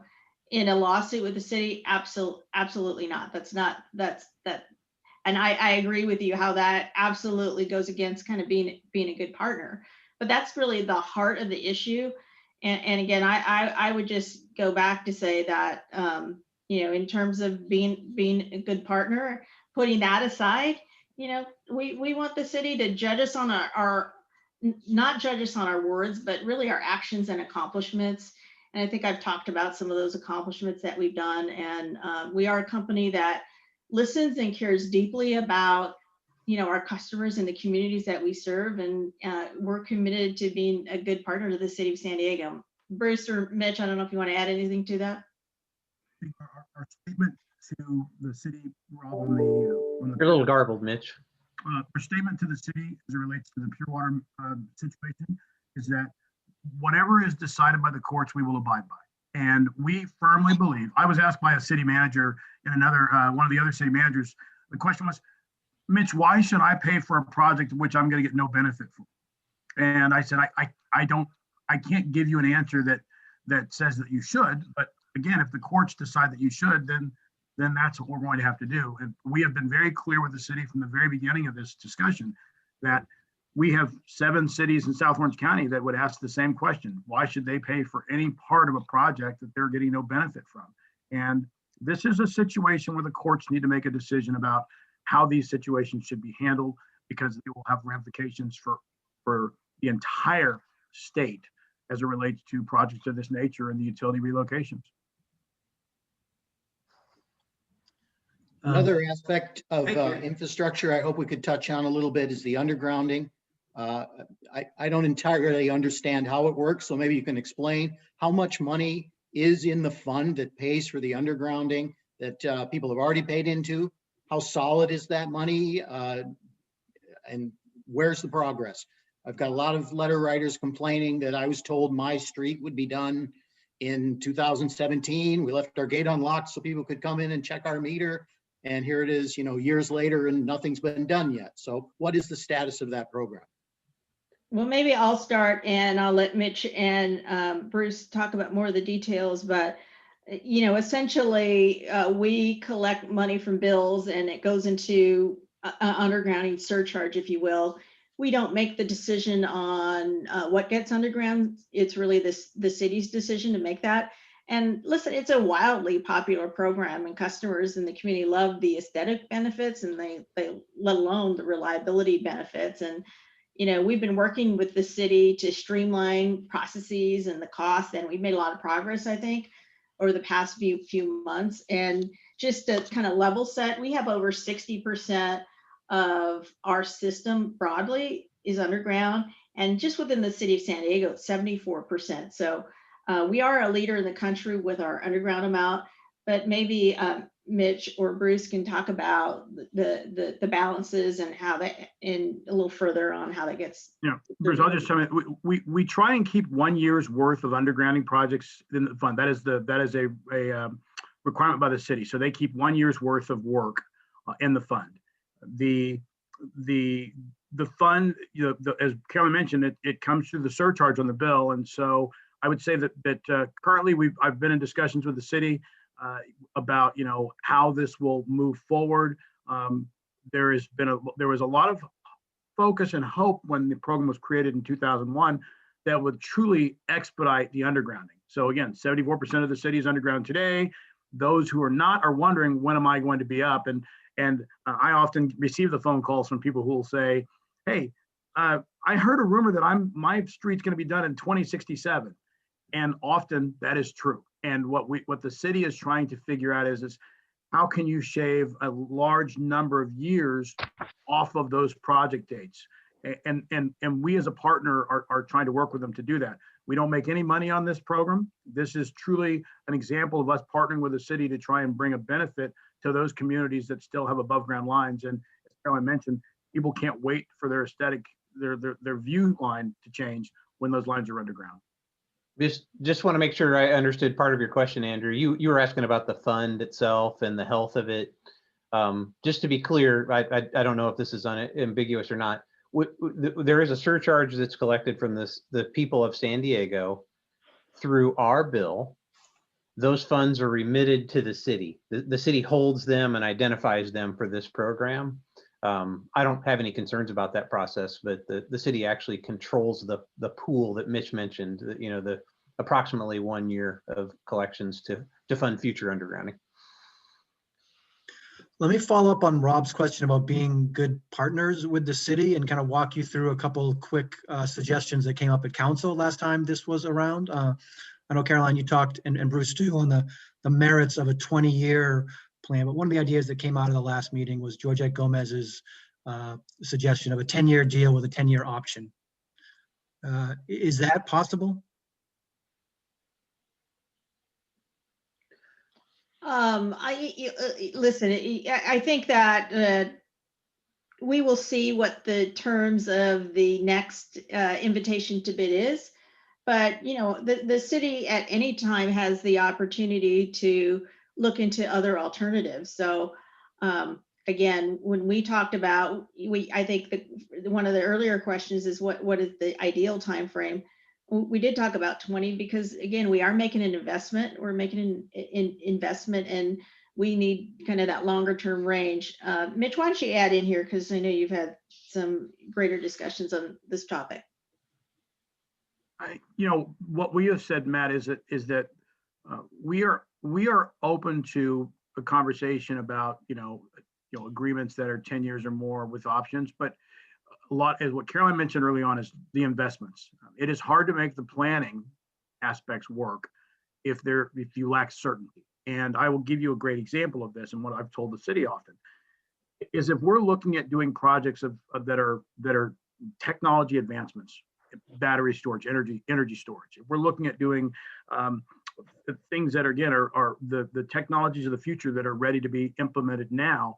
in a lawsuit with the city? Absolutely not. And I agree with you how that absolutely goes against kind of being a good partner. But that's really the heart of the issue. And again, I would just go back to say that, you know, in terms of being a good partner, putting that aside, you know, we want the city to judge us on not judge us on our words, but really our actions and accomplishments. And I think I've talked about some of those accomplishments that we've done. And we are a company that listens and cares deeply about, you know, our customers and the communities that we serve. And we're committed to being a good partner to the city of San Diego. Bruce or Mitch, I don't know if you want to add anything to that. Our statement to the city, Rob, on You're a little garbled, Mitch. Our statement to the city as it relates to the pure water situation is that whatever is decided by the courts, we will abide by. And we firmly believe, I was asked by a city manager and another, one of the other city managers, the question was, Mitch, why should I pay for a project which I'm going to get no benefit from? And I said, I can't give you an answer that says that you should, but again, if the courts decide that you should, then that's what we're going to have to do. And we have been very clear with the city from the very beginning of this discussion that we have 7 cities in South Orange County that would ask the same question. Why should they pay for any part of a project that they're getting no benefit from? And this is a situation where the courts need to make a decision about how these situations should be handled, because it will have ramifications for the entire state as it relates to projects of this nature and the utility relocations. Another aspect of infrastructure I hope we could touch on a little bit is the undergrounding. I don't entirely understand how it works, so maybe you can explain how much money is in the fund that pays for the undergrounding that people have already paid into. How solid is that money, and where's the progress? I've got a lot of letter writers complaining that I was told my street would be done in 2017. We left our gate unlocked so people could come in and check our meter. And here it is, years later and nothing's been done yet. So what is the status of that program? Well, maybe I'll start and I'll let Mitch and Bruce talk about more of the details, but essentially we collect money from bills and it goes into undergrounding surcharge, if you will. We don't make the decision on what gets underground. It's really the city's decision to make that. And listen, it's a wildly popular program and customers in the community love the aesthetic benefits and they let alone the reliability benefits. And we've been working with the city to streamline processes and the cost, and we've made a lot of progress, I think, over the past few months. And just to kind of level set, we have over 60% of our system broadly is underground, and just within the city of San Diego, it's 74%. So we are a leader in the country with our underground amount, but maybe Mitch or Bruce can talk about the balances and how that, in a little further on how that gets. Yeah, Bruce, I'll just tell you, we try and keep 1 year's worth of undergrounding projects in the fund. That is a requirement by the city. So they keep 1 year's worth of work in the fund. The fund, as Carolyn mentioned, it comes through the surcharge on the bill, and so I would say that currently I've been in discussions with the city about how this will move forward. There was a lot of focus and hope when the program was created in 2001 that would truly expedite the undergrounding. So again, 74% of the city is underground today. Those who are not are wondering, when am I going to be up? And I often receive the phone calls from people who will say, hey, I heard a rumor that my street's going to be done in 2067. And often that is true. And what the city is trying to figure out is how can you shave a large number of years off of those project dates? And we as a partner are trying to work with them to do that. We don't make any money on this program. This is truly an example of us partnering with the city to try and bring a benefit to those communities that still have above ground lines. And as Caroline mentioned, people can't wait for their aesthetic, their view line to change when those lines are underground. Just want to make sure I understood part of your question, Andrew. You were asking about the fund itself and the health of it. Just to be clear, I don't know if this is ambiguous or not. There is a surcharge that's collected from the people of San Diego through our bill. Those funds are remitted to the city. The city holds them and identifies them for this program. I don't have any concerns about that process, but the city actually controls the pool that Mitch mentioned, the approximately 1 year of collections to fund future undergrounding. Let me follow up on Rob's question about being good partners with the city and kind of walk you through a couple quick suggestions that came up at council last time this was around. I know, Caroline, you talked, and Bruce too, on the merits of a 20-year plan, but one of the ideas that came out of the last meeting was Georgette Gomez's suggestion of a 10-year deal with a 10-year option. Is that possible? Listen, I think that we will see what the terms of the next invitation to bid is, but the city at any time has the opportunity to look into other alternatives. So again, when we talked about, I think one of the earlier questions is what is the ideal time frame. We did talk about 20 because, again, we are making an investment. We're making an investment and we need kind of that longer term range. Mitch, why don't you add in here? Because I know you've had some greater discussions on this topic. What we have said, Matt, is that we are open to a conversation about, agreements that are 10 years or more with options, but a lot, as what Caroline mentioned early on, is the investments. It is hard to make the planning aspects work if you lack certainty. And I will give you a great example of this, and what I've told the city often is if we're looking at doing projects that are technology advancements, battery storage, energy storage. If we're looking at doing things that are the technologies of the future that are ready to be implemented now,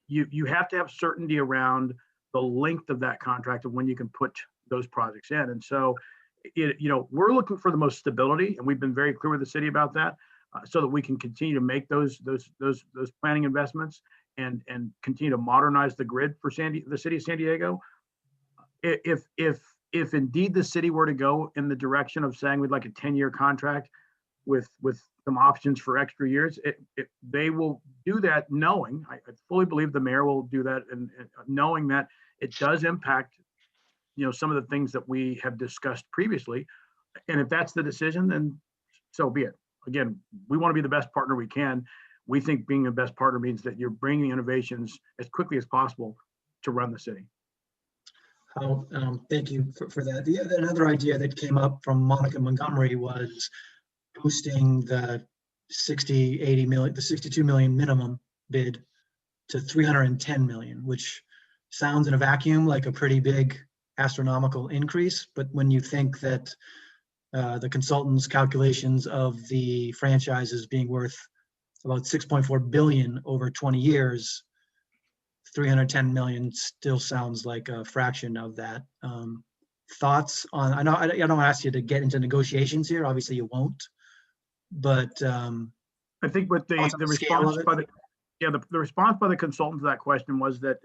you have to have certainty around the length of that contract and when you can put those projects in. And so, we're looking for the most stability, and we've been very clear with the city about that. so that we can continue to make those planning investments and continue to modernize the grid for the city of San Diego. If indeed the city were to go in the direction of saying we'd like a 10-year contract with some options for extra years, they will do that knowing, I fully believe the mayor will do that, and knowing that it does impact, some of the things that we have discussed previously. And if that's the decision, then so be it. Again, we want to be the best partner we can. We think being the best partner means that you're bringing innovations as quickly as possible to run the city. Thank you for that. Another idea that came up from Monica Montgomery was boosting the 80 million, the 62 million minimum bid to 310 million, which sounds in a vacuum like a pretty big astronomical increase. But when you think that the consultants' calculations of the franchises being worth about 6.4 billion over 20 years, 310 million still sounds like a fraction of that. Thoughts on, I don't ask you to get into negotiations here, obviously you won't, but I think with the response by the response by the consultant to that question was that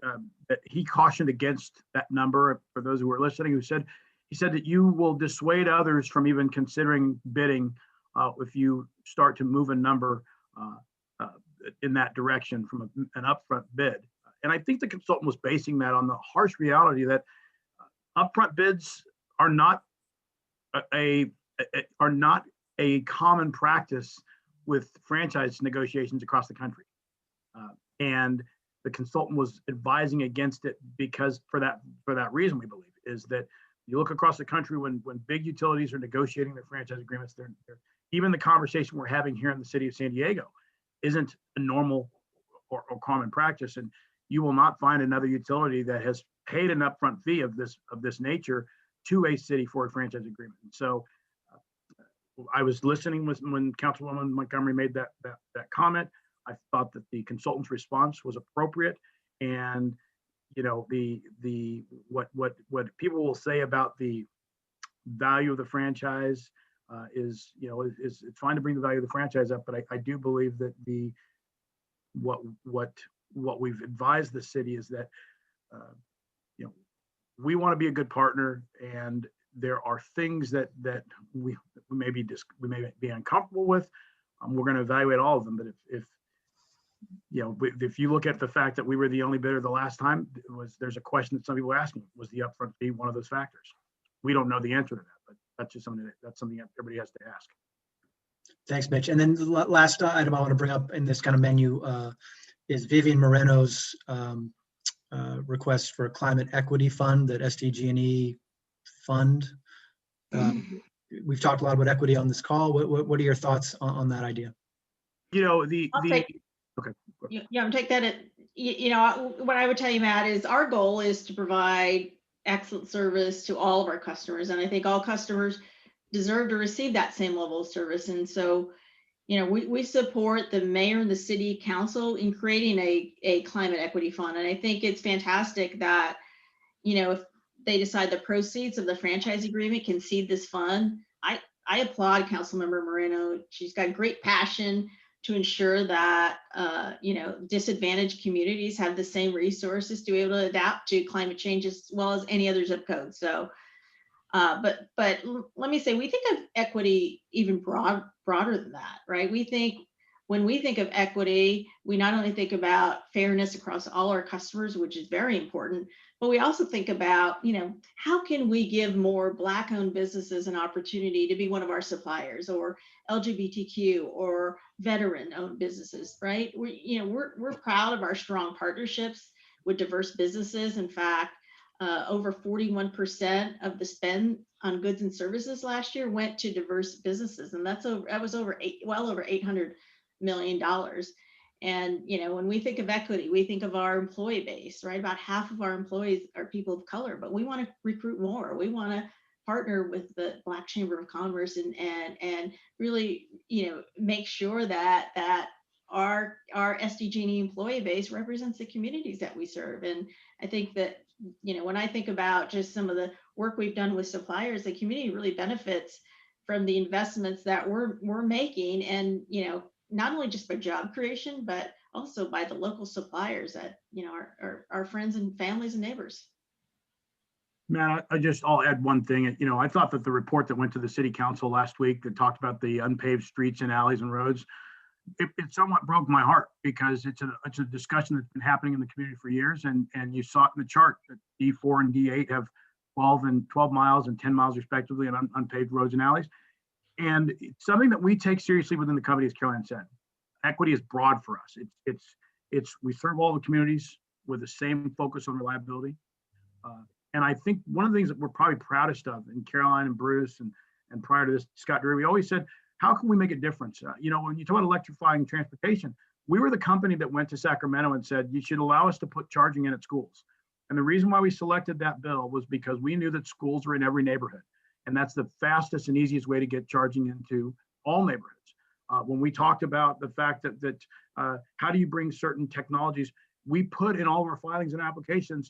that he cautioned against that number. For those who were listening, he said that you will dissuade others from even considering bidding if you start to move a number in that direction from an upfront bid. And I think the consultant was basing that on the harsh reality that upfront bids are not a common practice with franchise negotiations across the country. And the consultant was advising against it because for that reason, we believe, is that you look across the country when big utilities are negotiating their franchise agreements, they're even the conversation we're having here in the city of San Diego isn't a normal or common practice. And you will not find another utility that has paid an upfront fee of this nature to a city for a franchise agreement. And so I was listening when Councilwoman Montgomery made that comment. I thought that the consultant's response was appropriate, and what people will say about the value of the franchise is it's fine to bring the value of the franchise up, but I do believe that what we've advised the city is that we want to be a good partner, and there are things that we may be uncomfortable with. We're going to evaluate all of them, but if you look at the fact that we were the only bidder the last time, there's a question that some people are asking: was the upfront fee one of those factors? We don't know the answer to that, but that's something that everybody has to ask. Thanks, Mitch. And then the last item I want to bring up in this kind of menu is Vivian Moreno's request for a climate equity fund that SDG&E fund. We've talked a lot about equity on this call. What are your thoughts on that idea? Okay. Yeah, I'm take that. What I would tell you, Matt, is our goal is to provide excellent service to all of our customers, and I think all customers deserve to receive that same level of service. And so, we support the mayor and the city council in creating a climate equity fund, and I think it's fantastic that if they decide the proceeds of the franchise agreement can seed this fund. I applaud Councilmember Moreno. She's got great passion to ensure that disadvantaged communities have the same resources to be able to adapt to climate change as well as any other zip code. So, but let me say, we think of equity even broader than that, right? When we think of equity, we not only think about fairness across all our customers, which is very important, but we also think about, how can we give more Black-owned businesses an opportunity to be one of our suppliers, or LGBTQ or veteran-owned businesses, right? We're proud of our strong partnerships with diverse businesses. In fact, over 41% of the spend on goods and services last year went to diverse businesses, and that was well over $800 million. And when we think of equity, we think of our employee base, right? About half of our employees are people of color, but we want to recruit more. We want to partner with the Black Chamber of Commerce and really make sure that our SDG&E employee base represents the communities that we serve. And I think that when I think about just some of the work we've done with suppliers, the community really benefits from the investments that we're making, and not only just by job creation, but also by the local suppliers that our friends and families and neighbors. Man, I'll add one thing. I thought that the report that went to the city council last week that talked about the unpaved streets and alleys and roads, it somewhat broke my heart, because it's a discussion that's been happening in the community for years. And you saw it in the chart that D4 and D8 have 12 miles and 10 miles respectively on unpaved roads and alleys. And it's something that we take seriously within the company, as Caroline said. Equity is broad for us. We serve all the communities with the same focus on reliability. And I think one of the things that we're probably proudest of, and Caroline and Bruce and prior to this, Scott Drury, we always said, how can we make a difference? When you talk about electrifying transportation, we were the company that went to Sacramento and said, you should allow us to put charging in at schools. And the reason why we selected that bill was because we knew that schools were in every neighborhood. And that's the fastest and easiest way to get charging into all neighborhoods. When we talked about the fact that how do you bring certain technologies, we put in all of our filings and applications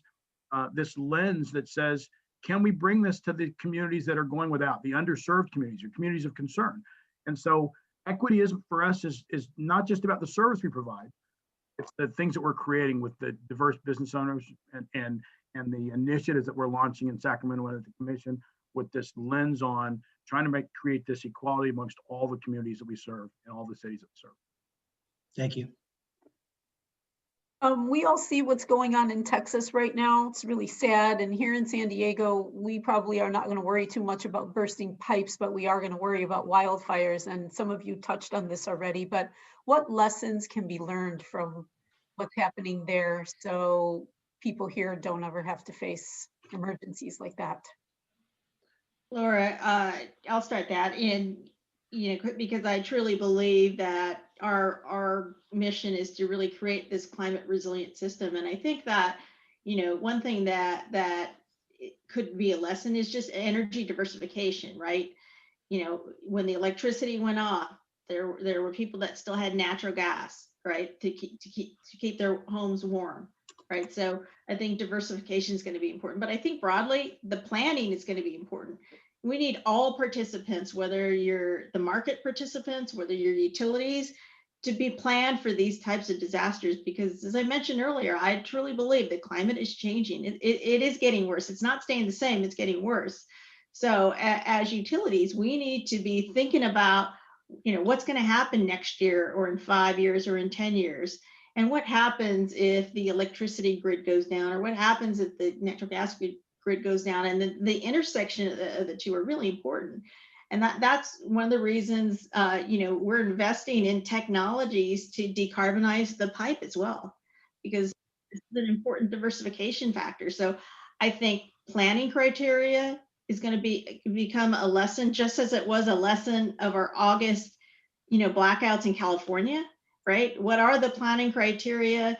this lens that says, can we bring this to the communities that are going without, the underserved communities or communities of concern? And so equity for us is not just about the service we provide, it's the things that we're creating with the diverse business owners and the initiatives that we're launching in Sacramento and at the commission, with this lens on trying to create this equality amongst all the communities that we serve and all the cities that we serve. Thank you. We all see what's going on in Texas right now. It's really sad. And here in San Diego, we probably are not going to worry too much about bursting pipes, but we are going to worry about wildfires. And some of you touched on this already, but what lessons can be learned from what's happening there so people here don't ever have to face emergencies like that? Laura, I'll start that. And because I truly believe that our mission is to really create this climate resilient system. And I think that, one thing that could be a lesson is just energy diversification, right? When the electricity went off, there were people that still had natural gas, right? To keep their homes warm, right? So I think diversification is going to be important, but I think broadly, the planning is going to be important. We need all participants, whether you're the market participants, whether you're utilities, to be planned for these types of disasters, because as I mentioned earlier, I truly believe the climate is changing. It is getting worse. It's not staying the same, it's getting worse. So as utilities, we need to be thinking about, what's going to happen next year or in 5 years or in 10 years. And what happens if the electricity grid goes down, or what happens if the natural gas grid goes down, and the intersection of the two are really important. And that's one of the reasons, we're investing in technologies to decarbonize the pipe as well, because it's an important diversification factor. So I think planning criteria is going to become a lesson, just as it was a lesson of our August, blackouts in California, right? What are the planning criteria?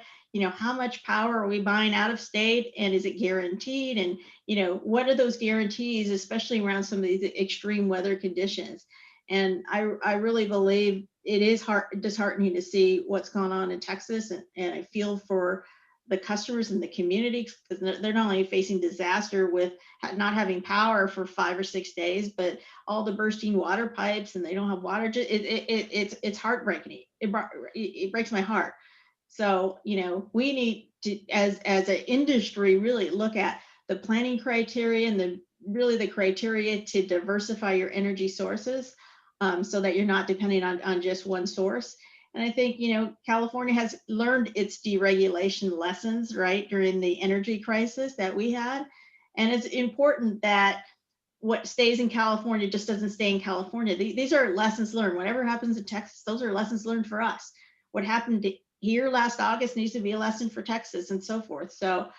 How much power are we buying out of state, and is it guaranteed? And, what are those guarantees, especially around some of these extreme weather conditions? And I really believe it is disheartening to see what's going on in Texas. And I feel for the customers and the community, because they're not only facing disaster with not having power for 5 or 6 days, but all the bursting water pipes, and they don't have water. It's heartbreaking. It breaks my heart. So, we need to, as an industry, really look at the planning criteria and the criteria to diversify your energy sources, so that you're not depending on just one source. And I think, California has learned its deregulation lessons, right, during the energy crisis that we had. And it's important that what stays in California just doesn't stay in California. These are lessons learned. Whatever happens in Texas, those are lessons learned for us. What happened here last August needs to be a lesson for Texas, and so forth. So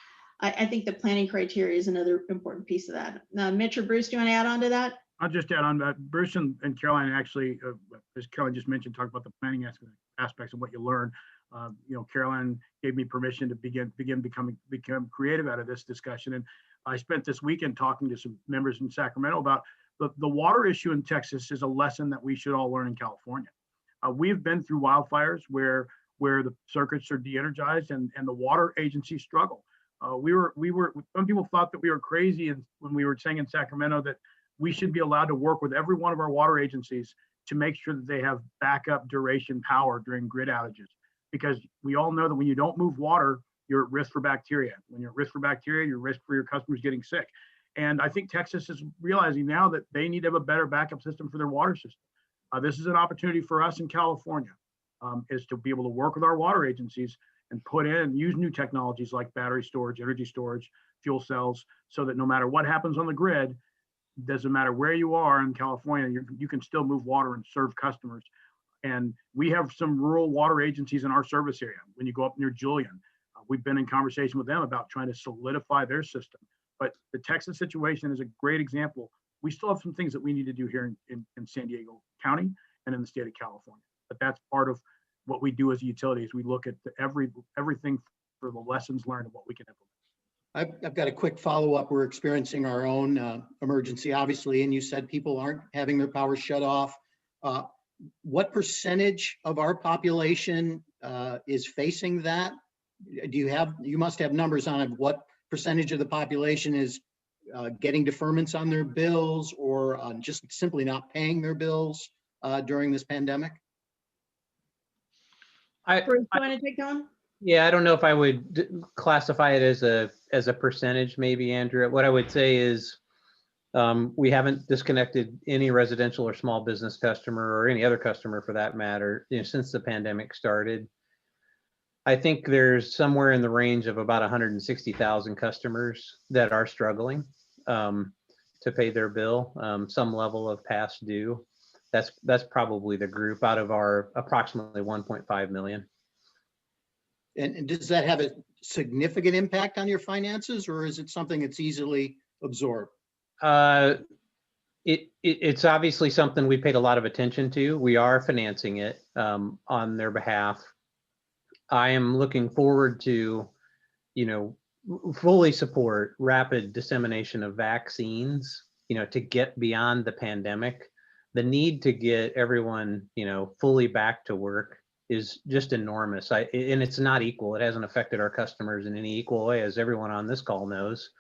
I think the planning criteria is another important piece of that. Now, Mitch or Bruce, do you want to add on to that? I'll just add on that. Bruce and Caroline actually, as Caroline just mentioned, talked about the planning aspects of what you learn. Caroline gave me permission to become creative out of this discussion. And I spent this weekend talking to some members in Sacramento about the water issue in Texas is a lesson that we should all learn in California. We've been through wildfires where the circuits are de-energized and the water agencies struggle. Some people thought that we were crazy, and when we were saying in Sacramento that we should be allowed to work with every one of our water agencies to make sure that they have backup duration power during grid outages. Because we all know that when you don't move water, you're at risk for bacteria. When you're at risk for bacteria, you're at risk for your customers getting sick. And I think Texas is realizing now that they need to have a better backup system for their water system. This is an opportunity for us in California, is to be able to work with our water agencies and use new technologies like battery storage, energy storage, fuel cells, so that no matter what happens on the grid, doesn't matter where you are in California, you can still move water and serve customers. And we have some rural water agencies in our service area. When you go up near Julian, we've been in conversation with them about trying to solidify their system. But the Texas situation is a great example. We still have some things that we need to do here in San Diego County and in the state of California. But that's part of what we do as a utility, is we look at everything for the lessons learned of what we can implement. I've got a quick follow-up. We're experiencing our own emergency, obviously, and you said people aren't having their power shut off. What percentage of our population is facing that? You must have numbers on it. What percentage of the population is getting deferments on their bills, or just simply not paying their bills during this pandemic? Bruce, you want to take that one? Yeah, I don't know if I would classify it as a percentage, maybe, Andrew. What I would say is we haven't disconnected any residential or small business customer, or any other customer for that matter, since the pandemic started. I think there's somewhere in the range of about 160,000 customers that are struggling to pay their bill, some level of past due. That's probably the group out of our approximately 1.5 million. And does that have a significant impact on your finances, or is it something that's easily absorbed? It's obviously something we paid a lot of attention to. We are financing it on their behalf. I am looking forward to, fully support rapid dissemination of vaccines, to get beyond the pandemic. The need to get everyone, fully back to work is just enormous. And it's not equal. It hasn't affected our customers in any equal way, as everyone on this call knows.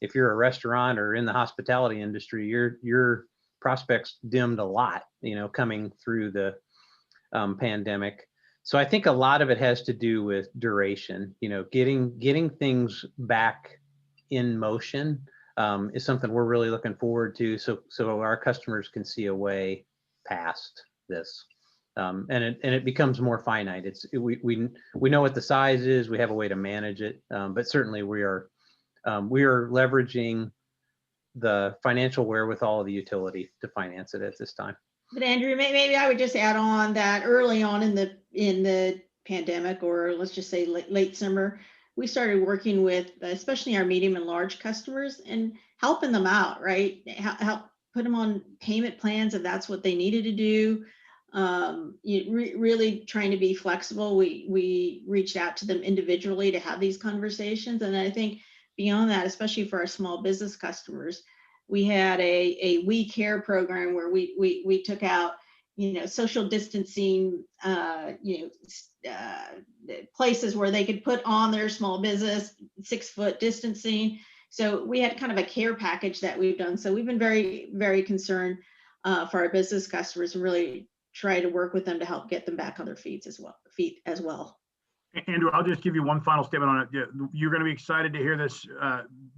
If you're a restaurant or in the hospitality industry, your prospects dimmed a lot, coming through the pandemic. So I think a lot of it has to do with duration. Getting things back in motion is something we're really looking forward to. So our customers can see a way past this, and it becomes more finite. We know what the size is. We have a way to manage it, but certainly we are leveraging the financial wherewithal of the utility to finance it at this time. But Andrew, maybe I would just add on that early on in the pandemic, or let's just say late summer, we started working with especially our medium and large customers and helping them out, right? Help put them on payment plans if that's what they needed to do. Really trying to be flexible. We reached out to them individually to have these conversations. And I think beyond that, especially for our small business customers, we had a We Care program where we took out, social distancing, places where they could put on their small business 6-foot distancing. So we had kind of a care package that we've done. So we've been very, very concerned for our business customers and really try to work with them to help get them back on their feet as well. Andrew, I'll just give you one final statement on it. You're going to be excited to hear this.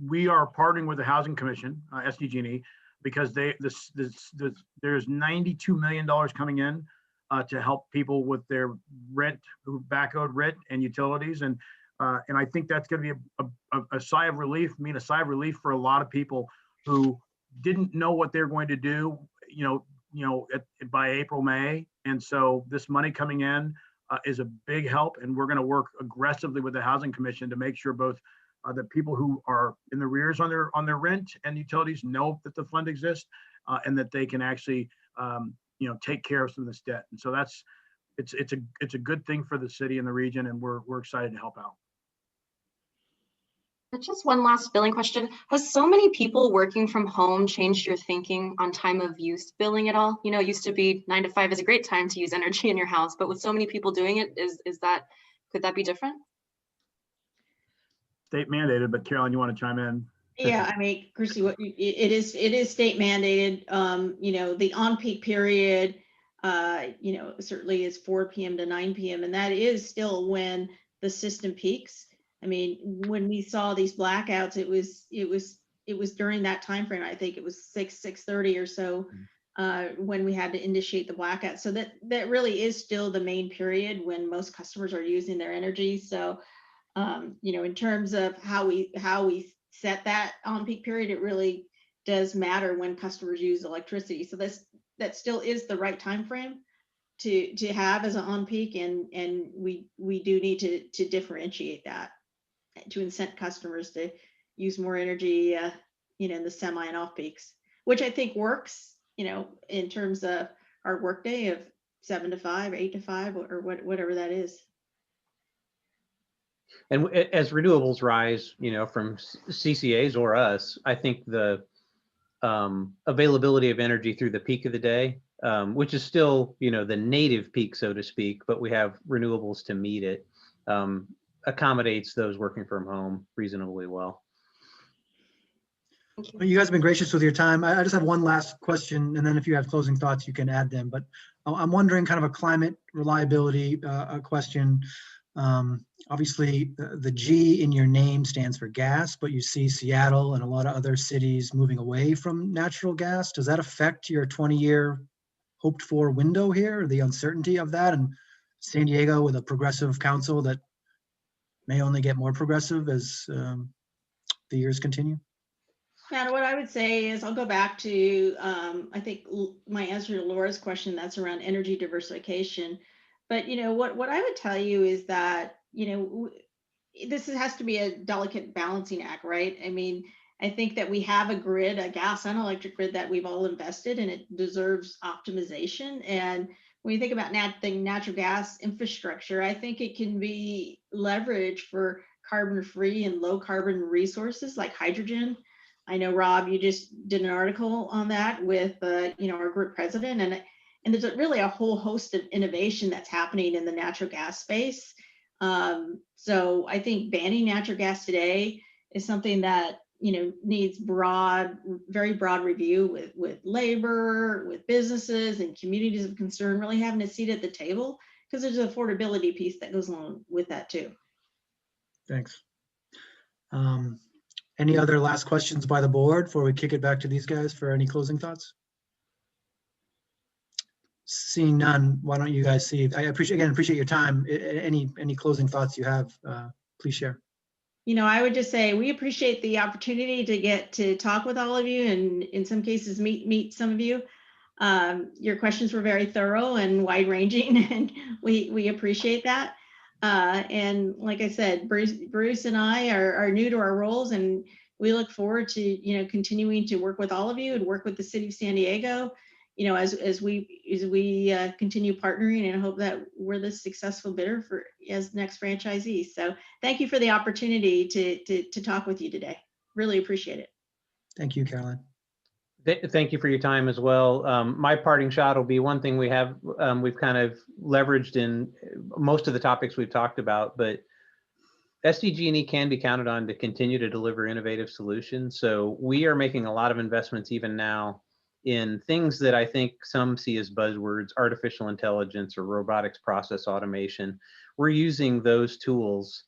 We are partnering with the Housing Commission, SDG&E, because there's $92 million coming in to help people with their rent, who back owed rent and utilities, and I think that's going to be a sigh of relief. A sigh of relief for a lot of people who didn't know what they're going to do, by April, May, and so this money coming in is a big help, and we're going to work aggressively with the Housing Commission to make sure both the people who are in the rears on their rent and utilities know that the fund exists, and that they can actually take care of some of this debt. And so it's a good thing for the city and the region, and we're excited to help out. Just one last billing question. Has so many people working from home changed your thinking on time of use billing at all? It used to be 9 to 5 is a great time to use energy in your house, but with so many people doing it, could that be different? State mandated, but Caroline, you want to chime in? Yeah, I mean, Chrissy, it is state mandated. The on-peak period, certainly is 4 p.m. to 9 p.m. and that is still when the system peaks. I mean, when we saw these blackouts, it was during that time frame. I think it was 6:30 or so when we had to initiate the blackout. So that really is still the main period when most customers are using their energy. So in terms of how we set that on peak period, it really does matter when customers use electricity. So that still is the right time frame to have as an on peak, and we do need to differentiate that to incent customers to use more energy, in the semi and off peaks, which I think works, in terms of our workday of 7 to 5, 8 to 5, or whatever that is. And as renewables rise, from CCAs or us, I think the availability of energy through the peak of the day, which is still, the native peak, so to speak, but we have renewables to meet it, accommodates those working from home reasonably well. Thank you. Well, you guys have been gracious with your time. I just have one last question, and then if you have closing thoughts, you can add them. But I'm wondering, kind of a climate reliability question. Obviously, the G in your name stands for gas, but you see Seattle and a lot of other cities moving away from natural gas. Does that affect your 20-year hoped for window here, the uncertainty of that? And San Diego with a progressive council that may only get more progressive as the years continue? Yeah, what I would say is I'll go back to, I think my answer to Laura's question, that's around energy diversification. But, what I would tell you is that, this has to be a delicate balancing act, right? I mean, I think that we have a grid, a gas and electric grid that we've all invested in. It deserves optimization. And when you think about the natural gas infrastructure, I think it can be leveraged for carbon-free and low-carbon resources like hydrogen. I know, Rob, you just did an article on that with, our group president, and there's really a whole host of innovation that's happening in the natural gas space. So I think banning natural gas today is something that, needs very broad review with labor, with businesses and communities of concern, really having a seat at the table, because there's an affordability piece that goes along with that too. Thanks. Any other last questions by the board before we kick it back to these guys for any closing thoughts? Seeing none, why don't you guys see? I appreciate your time. Any closing thoughts you have, please share. I would just say we appreciate the opportunity to get to talk with all of you, and in some cases meet some of you. Your questions were very thorough and wide-ranging, and we appreciate that. And like I said, Bruce and I are new to our roles, and we look forward to continuing to work with all of you and work with the City of San Diego, as we continue partnering, and hope that we're the successful bidder as next franchisee. So thank you for the opportunity to talk with you today. Really appreciate it. Thank you, Caroline. Thank you for your time as well. My parting shot will be one thing we've kind of leveraged in most of the topics we've talked about, but SDG&E can be counted on to continue to deliver innovative solutions. So we are making a lot of investments even now in things that I think some see as buzzwords, artificial intelligence or robotics process automation. We're using those tools,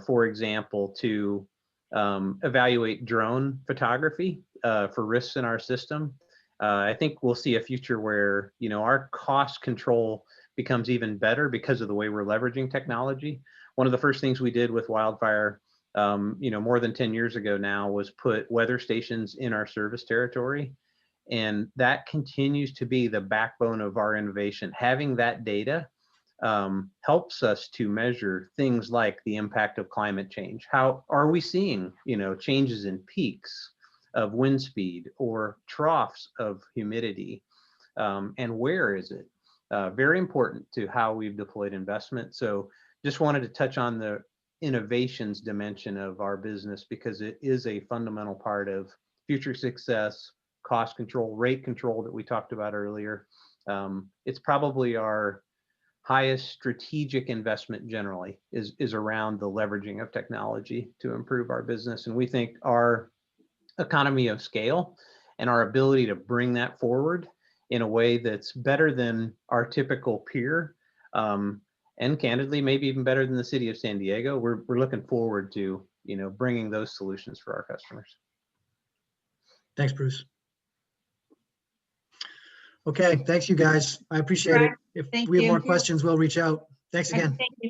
for example, to evaluate drone photography for risks in our system. I think we'll see a future where, our cost control becomes even better because of the way we're leveraging technology. One of the first things we did with wildfire, more than 10 years ago now, was put weather stations in our service territory. And that continues to be the backbone of our innovation. Having that data helps us to measure things like the impact of climate change. How are we seeing, changes in peaks of wind speed or troughs of humidity, and where is it? Very important to how we've deployed investment. So just wanted to touch on the innovations dimension of our business, because it is a fundamental part of future success, cost control, rate control that we talked about earlier. It's probably our highest strategic investment generally is around the leveraging of technology to improve our business. And we think our economy of scale and our ability to bring that forward in a way that's better than our typical peer, and candidly, maybe even better than the city of San Diego. We're looking forward to, bringing those solutions for our customers. Thanks, Bruce. Okay, thanks you guys. I appreciate it. If Thank we have you. more questions, we'll reach out. Thanks again. Thank you.